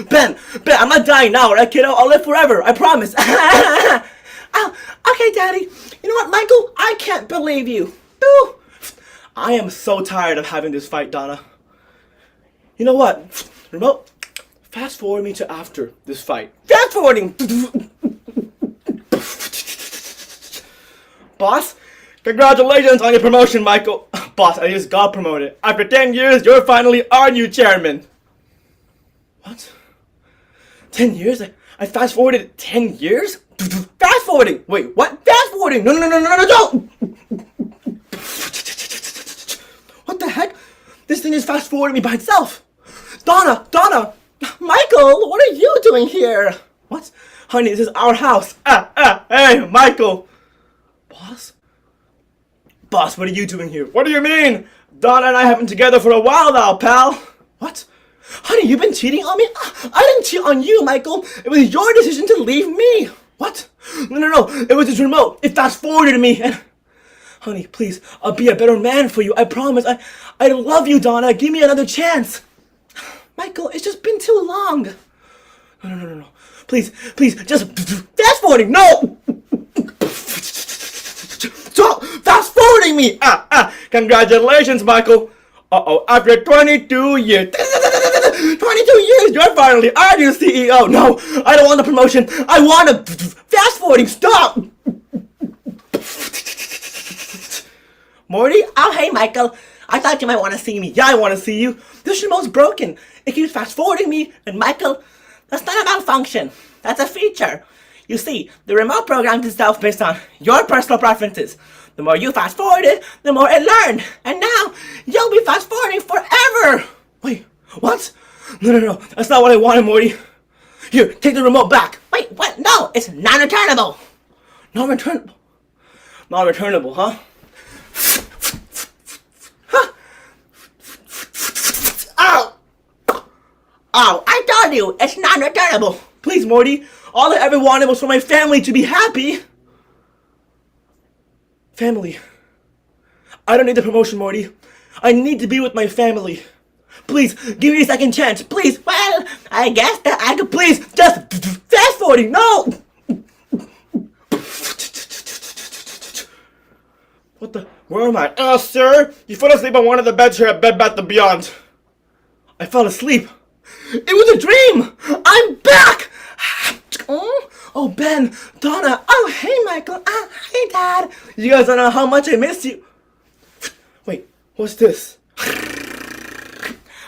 Ben, I'm not dying now, right, kiddo? I'll live forever, I promise. Oh, okay, Daddy. You know what, Michael? I can't believe you. Ooh. I am so tired of having this fight, Donna. You know what? Remote, fast forward me to after this fight. Fast forwarding! Boss, congratulations on your promotion, Michael. Boss, I just got promoted. After 10 years, you're finally our new chairman. What? 10 years? I fast forwarded 10 years? Fast forwarding! Wait, what? Fast forwarding! No, don't! What the heck? This thing is fast forwarding me by itself. Donna! Michael, what are you doing here? What? Honey, this is our house. Hey, Michael. Boss, what are you doing here? What do you mean? Donna and I have been together for a while now, pal. What? Honey, you've been cheating on me? I didn't cheat on you, Michael. It was your decision to leave me. What? No. It was this remote. It fast forwarded me. And honey, please, I'll be a better man for you. I promise. I love you, Donna. Give me another chance. Michael, it's just been too long. No. Please, just fast forwarding. No! Stop fast forwarding me! Congratulations, Michael. After 22 years. 22 years, you're finally our new CEO. No, I don't want the promotion. I want a fast forwarding. Stop! Morty? Oh, hey, Michael. I thought you might want to see me. Yeah, I want to see you. This remote's broken. It keeps fast forwarding me. And Michael, that's not a malfunction. That's a feature. You see, the remote programs itself based on your personal preferences. The more you fast forward it, the more it learned. And now, you'll be fast forwarding forever. Wait, what? No. That's not what I wanted, Morty. Here, take the remote back. Wait, what? No, it's non-returnable. Non-returnable, huh? Ow, I told you, it's non-returnable. Please, Morty. All I ever wanted was for my family to be happy. Family. I don't need the promotion, Morty. I need to be with my family. Please, give me a second chance. Please. Well, I guess that I could please just fast forwarding. No! What the? Where am I? Sir, you fell asleep on one of the beds here at Bed Bath & Beyond. I fell asleep. It was a dream! I'm back! Oh, Ben, Donna, oh, hey, Michael, hey, Dad. You guys don't know how much I miss you. Wait, what's this?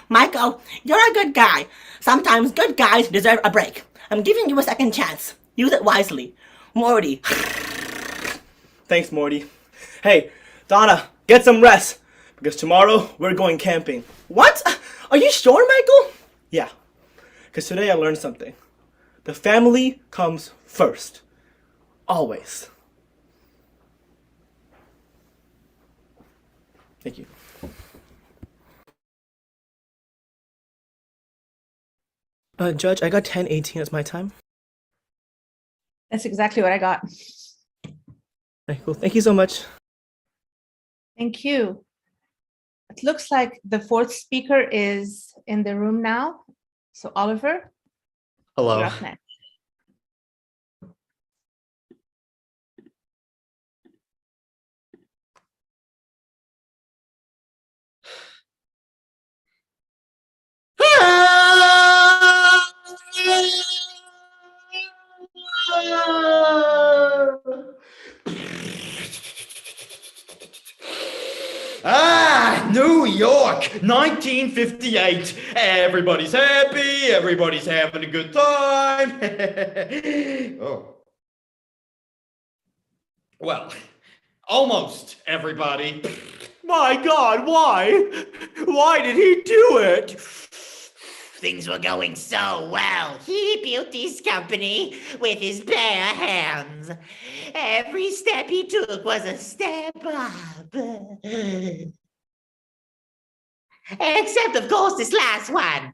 Michael, you're a good guy. Sometimes good guys deserve a break. I'm giving you a second chance. Use it wisely. Morty. Thanks, Morty. Hey, Donna, get some rest. Because tomorrow we're going camping. What? Are you sure, Michael? Yeah. Because today I learned something. The family comes first. Always. Thank you. Judge, I got 10:18 as my time. That's exactly what I got. Okay, cool. Thank you so much. Thank you. It looks like the fourth speaker is in the room now. So Oliver, Hello. you're up next. Ah, New York, 1958. Everybody's happy, everybody's having a good time. Oh. Well, almost everybody. My God, why? Why did he do it? Things were going so well. He built this company with his bare hands. Every step he took was a step up. Except, of course, this last one.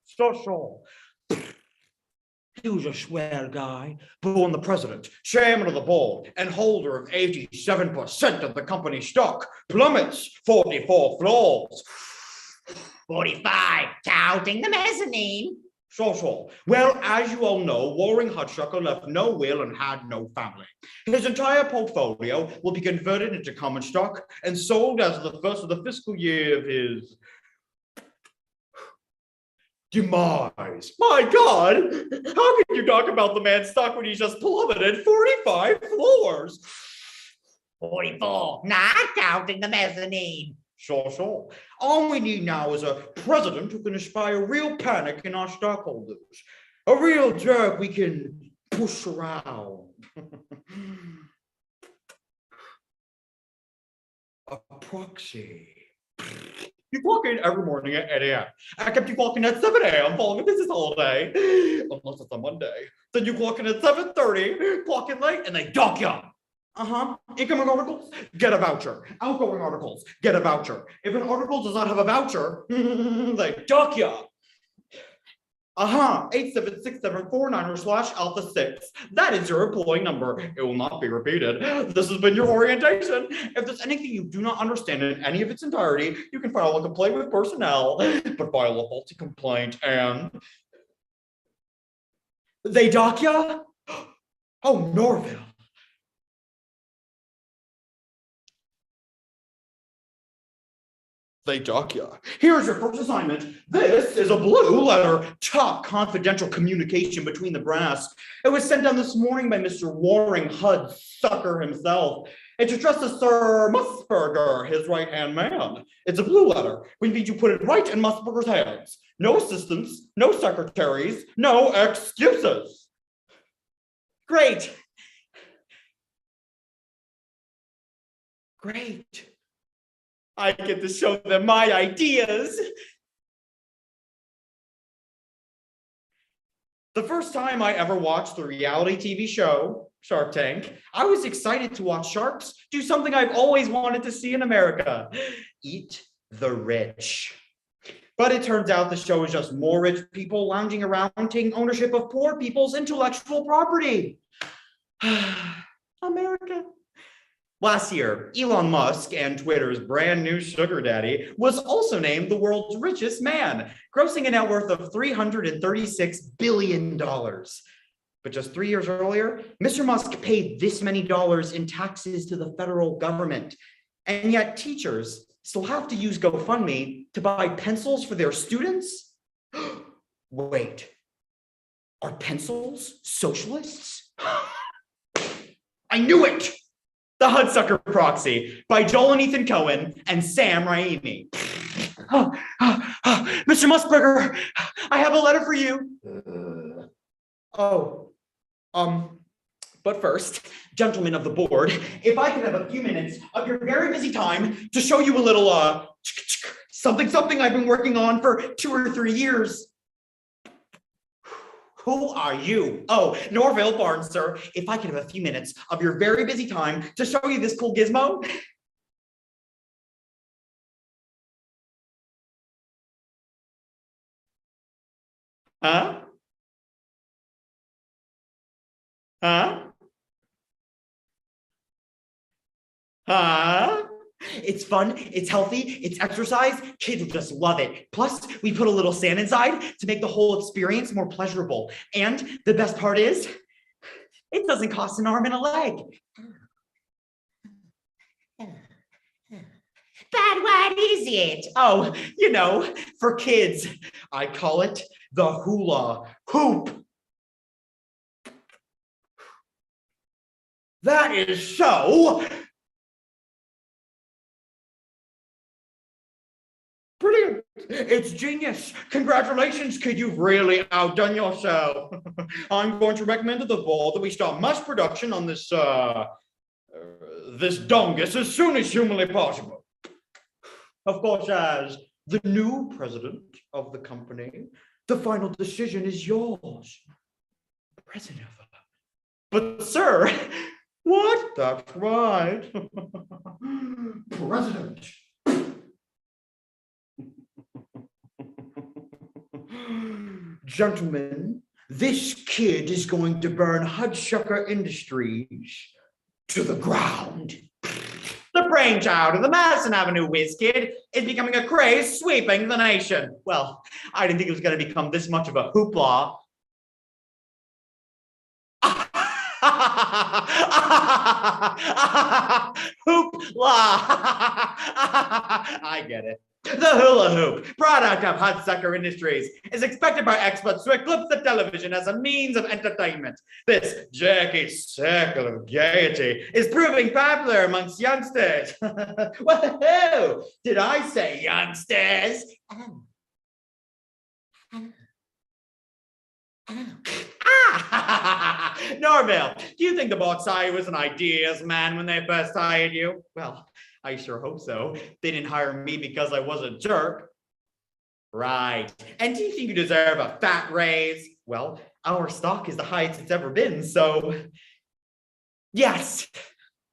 So. He was a swell guy, born the president, chairman of the board, and holder of 87% of the company's stock. Plummets, 44 floors. 45, counting the mezzanine. So. Well, as you all know, Waring Hutchucker left no will and had no family. His entire portfolio will be converted into common stock and sold as of the first of the fiscal year of his demise. My God, how can you talk about the man's stock when he's just plummeted 45 floors? 44, not counting the mezzanine. So. All we need now is a president who can inspire real panic in our stockholders. A real jerk we can push around. A proxy. You clock in every morning at 8 a.m. I kept you clocking at 7 a.m. following a business holiday. Unless it's a Monday. Then you clock in at 7:30, clock in late, and they dock you. Incoming articles, get a voucher. Outgoing articles, get a voucher. If an article does not have a voucher, they dock you. 8767490/alpha6. That is your employee number. It will not be repeated. This has been your orientation. If there's anything you do not understand in any of its entirety, you can file a complaint with personnel, but file a faulty complaint and they dock you? Oh, Norville. They dock ya. Here's your first assignment. This is a blue letter, top confidential communication between the brass. It was sent down this morning by Mr. Waring Hudsucker himself. It's addressed to Sir Musburger, his right-hand man. It's a blue letter. We need you put it right in Musburger's hands. No assistants, no secretaries, no excuses. Great. Great. I get to show them my ideas. The first time I ever watched the reality TV show, Shark Tank, I was excited to watch sharks do something I've always wanted to see in America: eat the rich. But it turns out the show is just more rich people lounging around taking ownership of poor people's intellectual property. America. Last year, Elon Musk and Twitter's brand new sugar daddy was also named the world's richest man, grossing a net worth of $336 billion. But just 3 years earlier, Mr. Musk paid this many dollars in taxes to the federal government. And yet teachers still have to use GoFundMe to buy pencils for their students? Wait, are pencils socialists? I knew it! The Hudsucker Proxy by Joel and Ethan Cohen and Sam Raimi. Mr. Musburger, I have a letter for you. Oh, but first, gentlemen of the board, if I could have a few minutes of your very busy time to show you a little, something I've been working on for 2 or 3 years. Who are you? Oh, Norville Barnes, sir. If I could have a few minutes of your very busy time to show you this cool gizmo. Huh? Huh? Huh? It's fun, it's healthy, it's exercise. Kids will just love it. Plus, we put a little sand inside to make the whole experience more pleasurable. And the best part is, it doesn't cost an arm and a leg. But what is it? Oh, you know, for kids, I call it the hula hoop. That is so brilliant. It's genius. Congratulations, kid. You've really outdone yourself. I'm going to recommend to the board that we start mass production on this dongus as soon as humanly possible. Of course, as the new president of the company, the final decision is yours. President. But sir, what? That's right. President. Gentlemen, this kid is going to burn Hudshucker Industries to the ground. The brainchild of the Madison Avenue whiz kid is becoming a craze sweeping the nation. Well, I didn't think it was going to become this much of a hoopla. Hoopla! I get it. The hula hoop, product of Hudsucker Industries, is expected by experts to eclipse the television as a means of entertainment. This jerky circle of gaiety is proving popular amongst youngsters. Whoa! Did I say youngsters? Norville, do you think the board saw you as an ideas man when they first hired you? Well, I sure hope so. They didn't hire me because I was a jerk. Right. And do you think you deserve a fat raise? Well, our stock is the highest it's ever been, so yes,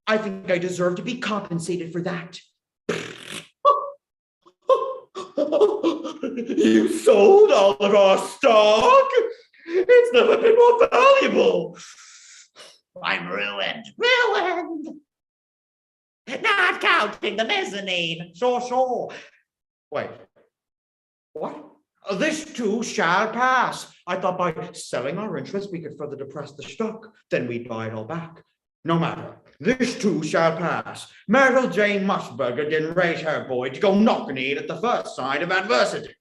I think I deserve to be compensated for that. You sold all of our stock? It's never been more valuable. I'm ruined. Not counting the mezzanine. Sure. Wait, what? This too shall pass. I thought by selling our interest we could further depress the stock. Then we'd buy it all back. No matter. This too shall pass. Myrtle Jane Mushburger didn't raise her boy to go knock-kneed at the first sign of adversity.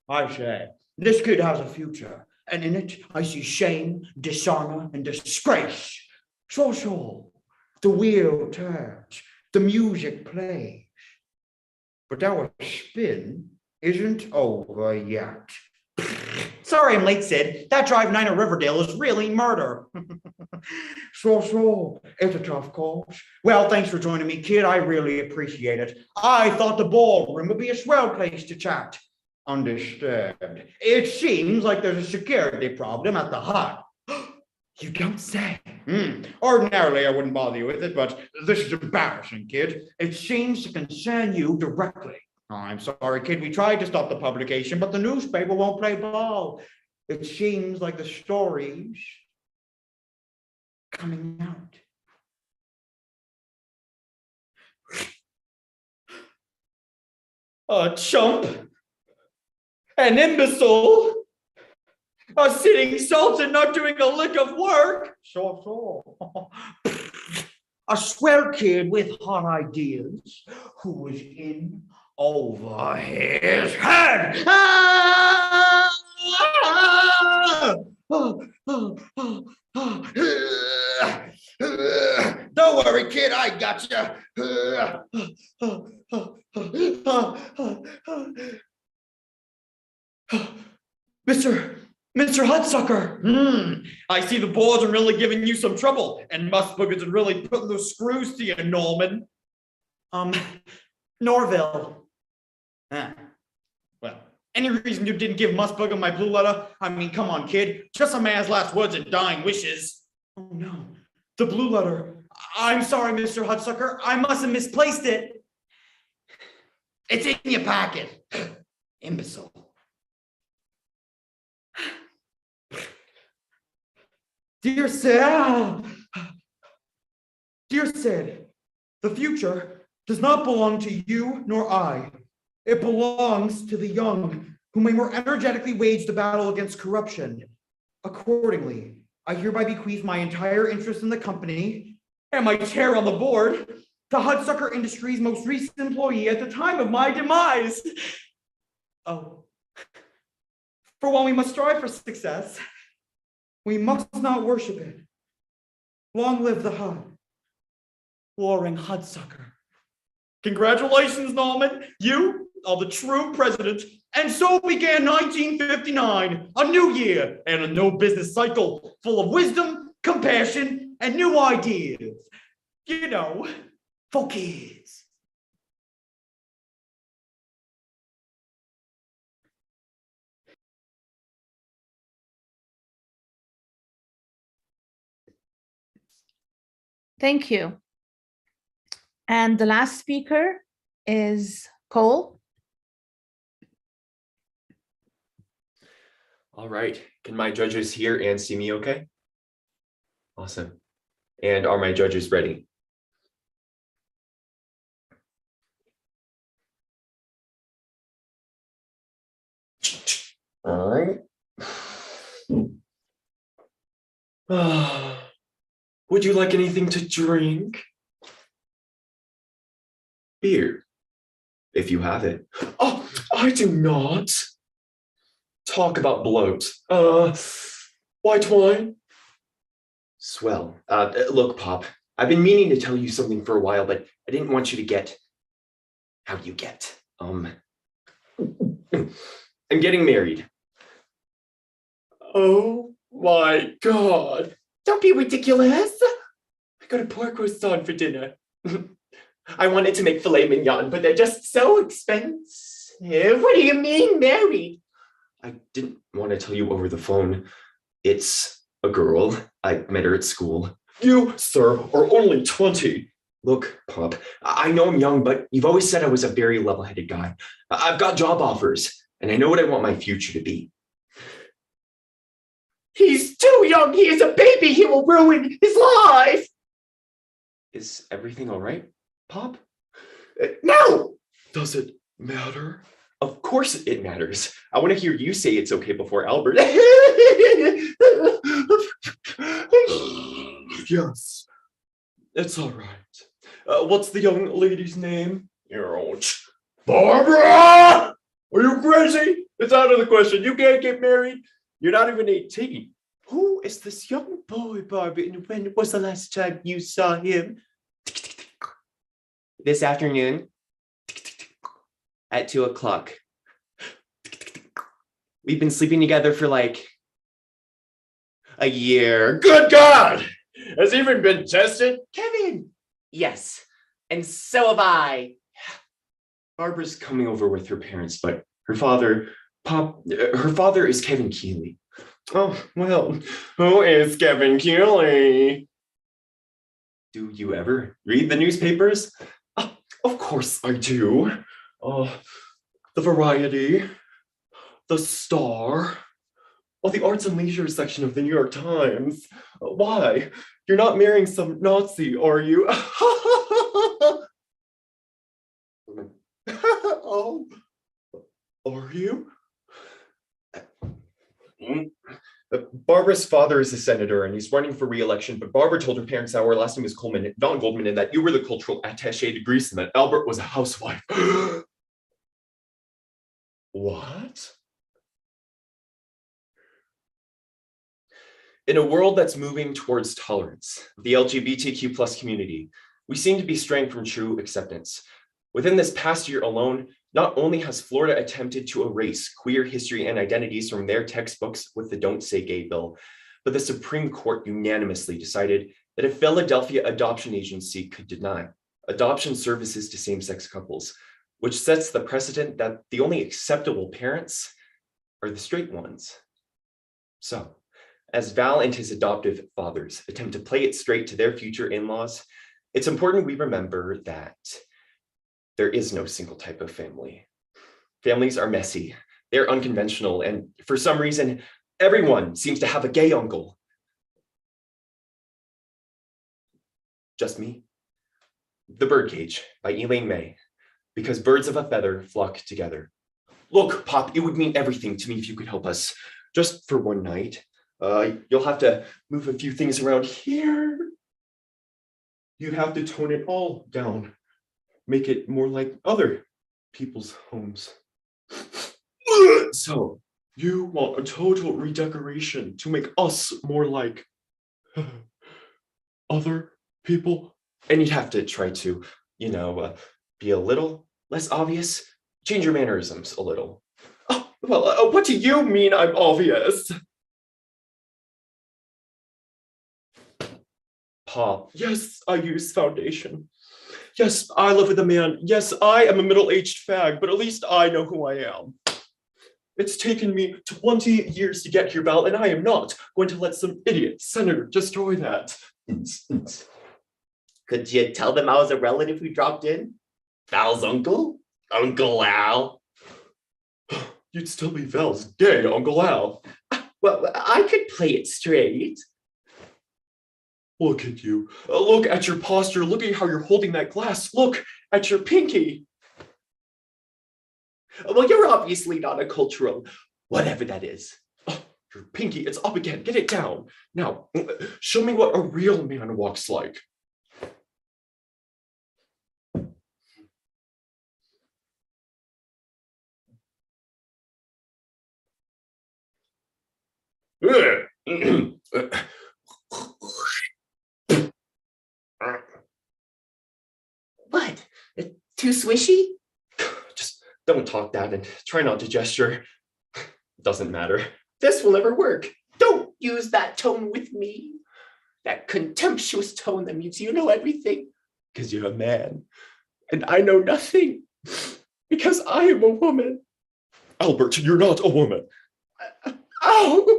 I say, this kid has a future, and in it I see shame, dishonor, and disgrace. Sure. The wheel turns, the music plays. But our spin isn't over yet. Sorry I'm late, Sid. That drive 9 of Riverdale is really murder. Sure. It's a tough course. Well, thanks for joining me, kid. I really appreciate it. I thought the ballroom would be a swell place to chat. Understood. It seems like there's a security problem at the hut. You don't say. Ordinarily, I wouldn't bother you with it, but this is embarrassing, kid. It seems to concern you directly. Oh, I'm sorry, kid. We tried to stop the publication, but the newspaper won't play ball. It seems like the story's coming out. A chump, an imbecile, a sitting sultan not doing a lick of work. Sure. A swell kid with hot ideas who was in over his head. Don't worry, kid, I got you. Mr. Mr. Hudsucker, I see the boys are really giving you some trouble, and Musboogers are really putting those screws to you, Norman. Norville. Well, any reason you didn't give Musbooger my blue letter? I mean, come on, kid. Just a man's last words and dying wishes. Oh, no. The blue letter. I'm sorry, Mr. Hudsucker. I must have misplaced it. It's in your pocket. Imbecile. Dear Sid, the future does not belong to you nor I. It belongs to the young, who may more energetically wage the battle against corruption. Accordingly, I hereby bequeath my entire interest in the company and my chair on the board to Hudsucker Industries' most recent employee at the time of my demise. Oh, for while we must strive for success, we must not worship it. Long live the Hud. Warring Hudsucker. Congratulations, Norman. You are the true president. And so began 1959, a new year and a new business cycle full of wisdom, compassion, and new ideas. You know, for kids. Thank you. And the last speaker is Cole. All right. Can my judges hear and see me okay? Awesome. And are my judges ready? All right. Would you like anything to drink? Beer, if you have it. Oh, I do not. Talk about bloat. White wine? Swell. Look, Pop, I've been meaning to tell you something for a while, but I didn't want you to get how you get. I'm getting married. Oh my God. Don't be ridiculous. I got a pork croissant for dinner. I wanted to make filet mignon, but they're just so expensive. What do you mean, married? I didn't want to tell you over the phone. It's a girl. I met her at school. You, sir, are only 20. Look, Pop, I know I'm young, but you've always said I was a very level-headed guy. I've got job offers, and I know what I want my future to be. He's too young. He is a baby. He will ruin his life. Is everything all right, Pop? No! Does it matter? Of course it matters. I want to hear you say it's okay before Albert. Yes, it's all right. What's the young lady's name? Barbara! Are you crazy? It's out of the question. You can't get married. You're not even 18. Who is this young boy, Barbara? And when was the last time you saw him? This afternoon at 2:00. We've been sleeping together for like a year. Good God! Has he even been tested? Kevin! Yes, and so have I. Barbara's coming over with her parents, but her father is Kevin Keeley. Oh, well, who is Kevin Keeley? Do you ever read the newspapers? Of course I do. The Variety, the Star, the Arts and Leisure section of the New York Times. Why? You're not marrying some Nazi, are you? Oh, are you? Barbara's father is a senator and he's running for re-election, but Barbara told her parents that our last name was Coleman, Don Goldman, and that you were the cultural attaché to Greece and that Albert was a housewife. What? In a world that's moving towards tolerance, the LGBTQ+ community, we seem to be straying from true acceptance. Within this past year alone, not only has Florida attempted to erase queer history and identities from their textbooks with the Don't Say Gay bill, but the Supreme Court unanimously decided that a Philadelphia adoption agency could deny adoption services to same-sex couples, which sets the precedent that the only acceptable parents are the straight ones. So, as Val and his adoptive fathers attempt to play it straight to their future in-laws, it's important we remember that there is no single type of family. Families are messy, they're unconventional, and for some reason, everyone seems to have a gay uncle. Just me? The Birdcage by Elaine May, because birds of a feather flock together. Look, Pop, it would mean everything to me if you could help us, just for one night. You'll have to move a few things around here. You have to tone it all down. Make it more like other people's homes. So, you want a total redecoration to make us more like other people? And you'd have to try to, be a little less obvious. Change your mannerisms a little. Oh, well, what do you mean I'm obvious? Paul, yes, I use foundation. Yes, I live with a man. Yes, I am a middle-aged fag, but at least I know who I am. It's taken me 20 years to get here, Val, and I am not going to let some idiot senator destroy that. Could you tell them I was a relative who dropped in? Val's uncle? Uncle Al? You'd still be Val's gay Uncle Al. Well, I could play it straight. Look at you. Look at your posture. Look at how you're holding that glass. Look at your pinky. Well, you're obviously not a cultural, whatever that is. Oh, your pinky, it's up again. Get it down. Now, show me what a real man walks like. What? Too swishy? Just don't talk that and try not to gesture. Doesn't matter. This will never work. Don't use that tone with me. That contemptuous tone that means you know everything. Because you're a man. And I know nothing. Because I am a woman. Albert, you're not a woman. Oh!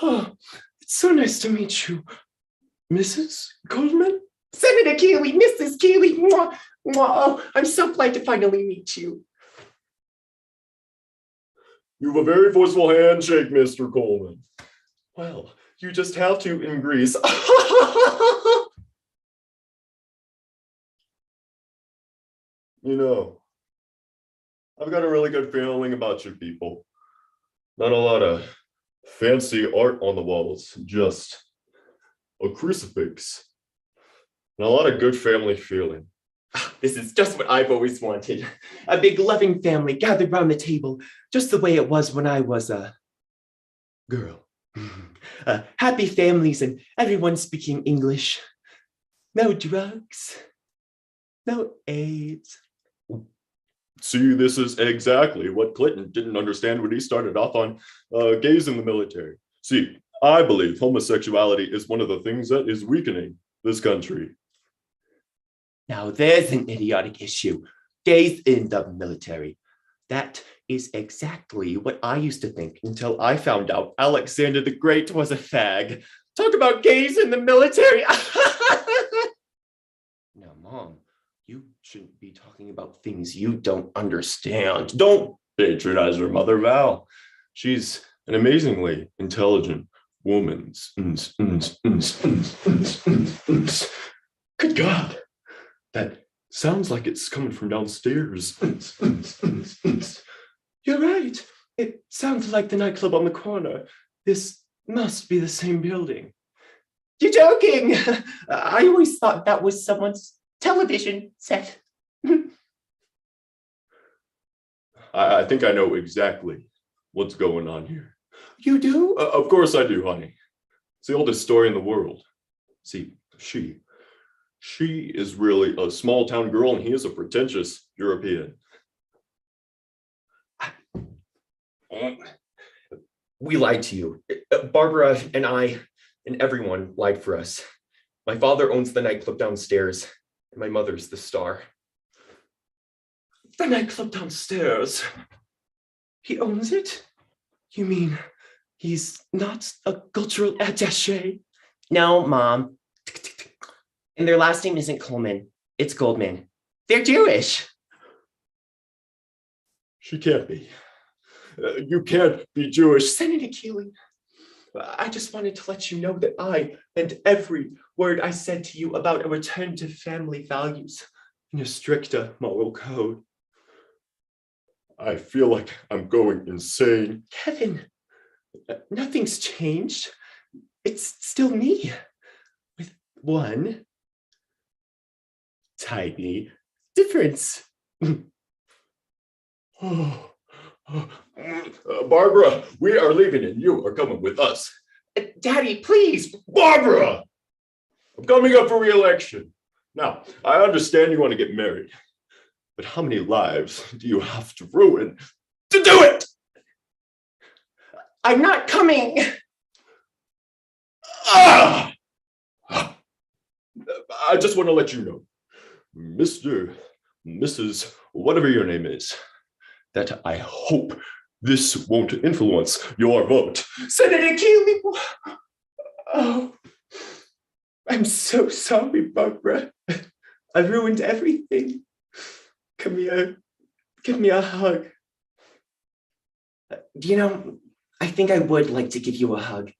Oh, it's so nice to meet you, Mrs. Goldman. Senator Keeley, Mrs. Keeley. Mwah, mwah. Oh, I'm so glad to finally meet you. You have a very forceful handshake, Mr. Coleman. Well, you just have to in Greece. I've got a really good feeling about you people. Not a lot of fancy art on the walls, just a crucifix. And a lot of good family feeling. This is just what I've always wanted. A big loving family gathered round the table, just the way it was when I was a girl. Happy families and everyone speaking English. No drugs. No AIDS. See, this is exactly what Clinton didn't understand when he started off on gays in the military. See, I believe homosexuality is one of the things that is weakening this country. Now there's an idiotic issue. Gays in the military. That is exactly what I used to think until I found out Alexander the Great was a fag. Talk about gays in the military. Now, Mom, you shouldn't be talking about things you don't understand. Don't patronize your mother, Val. She's an amazingly intelligent woman. Good God, that sounds like it's coming from downstairs. You're right. It sounds like the nightclub on the corner. This must be the same building. You're joking. I always thought that was someone's television set. I think I know exactly what's going on here. You do? Of course I do, honey. It's the oldest story in the world. See, she is really a small town girl and he is a pretentious European. We lied to you. Barbara and I and everyone lied for us. My father owns the nightclub downstairs, and my mother's the star. The nightclub downstairs? He owns it? You mean he's not a cultural attaché? No, Mom. And their last name isn't Coleman, it's Goldman. They're Jewish. She can't be. You can't be Jewish. Senator Keeling, I just wanted to let you know that I and every word I said to you about a return to family values and a stricter moral code. I feel like I'm going insane. Kevin, nothing's changed. It's still me. With one tiny difference. Barbara, we are leaving and you are coming with us. Daddy, please. Barbara! I'm coming up for re-election. Now, I understand you want to get married, but how many lives do you have to ruin to do it? I'm not coming. Ah! I just want to let you know, Mr., Mrs., whatever your name is, that I hope this won't influence your vote. Senator Keeling. Oh, I'm so sorry, Barbara. I ruined everything. Come here. Give me a hug. You know, I think I would like to give you a hug.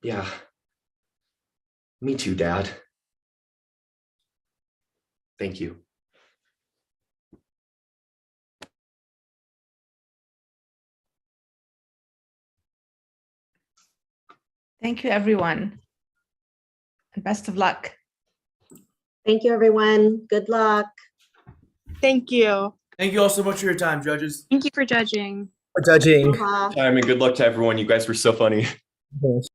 Yeah. Me too, Dad. Thank you. Thank you, everyone. And best of luck. Thank you, everyone. Good luck. Thank you. Thank you all so much for your time, judges. Thank you for judging. Judging. Time and good luck to everyone. You guys were so funny. Yes.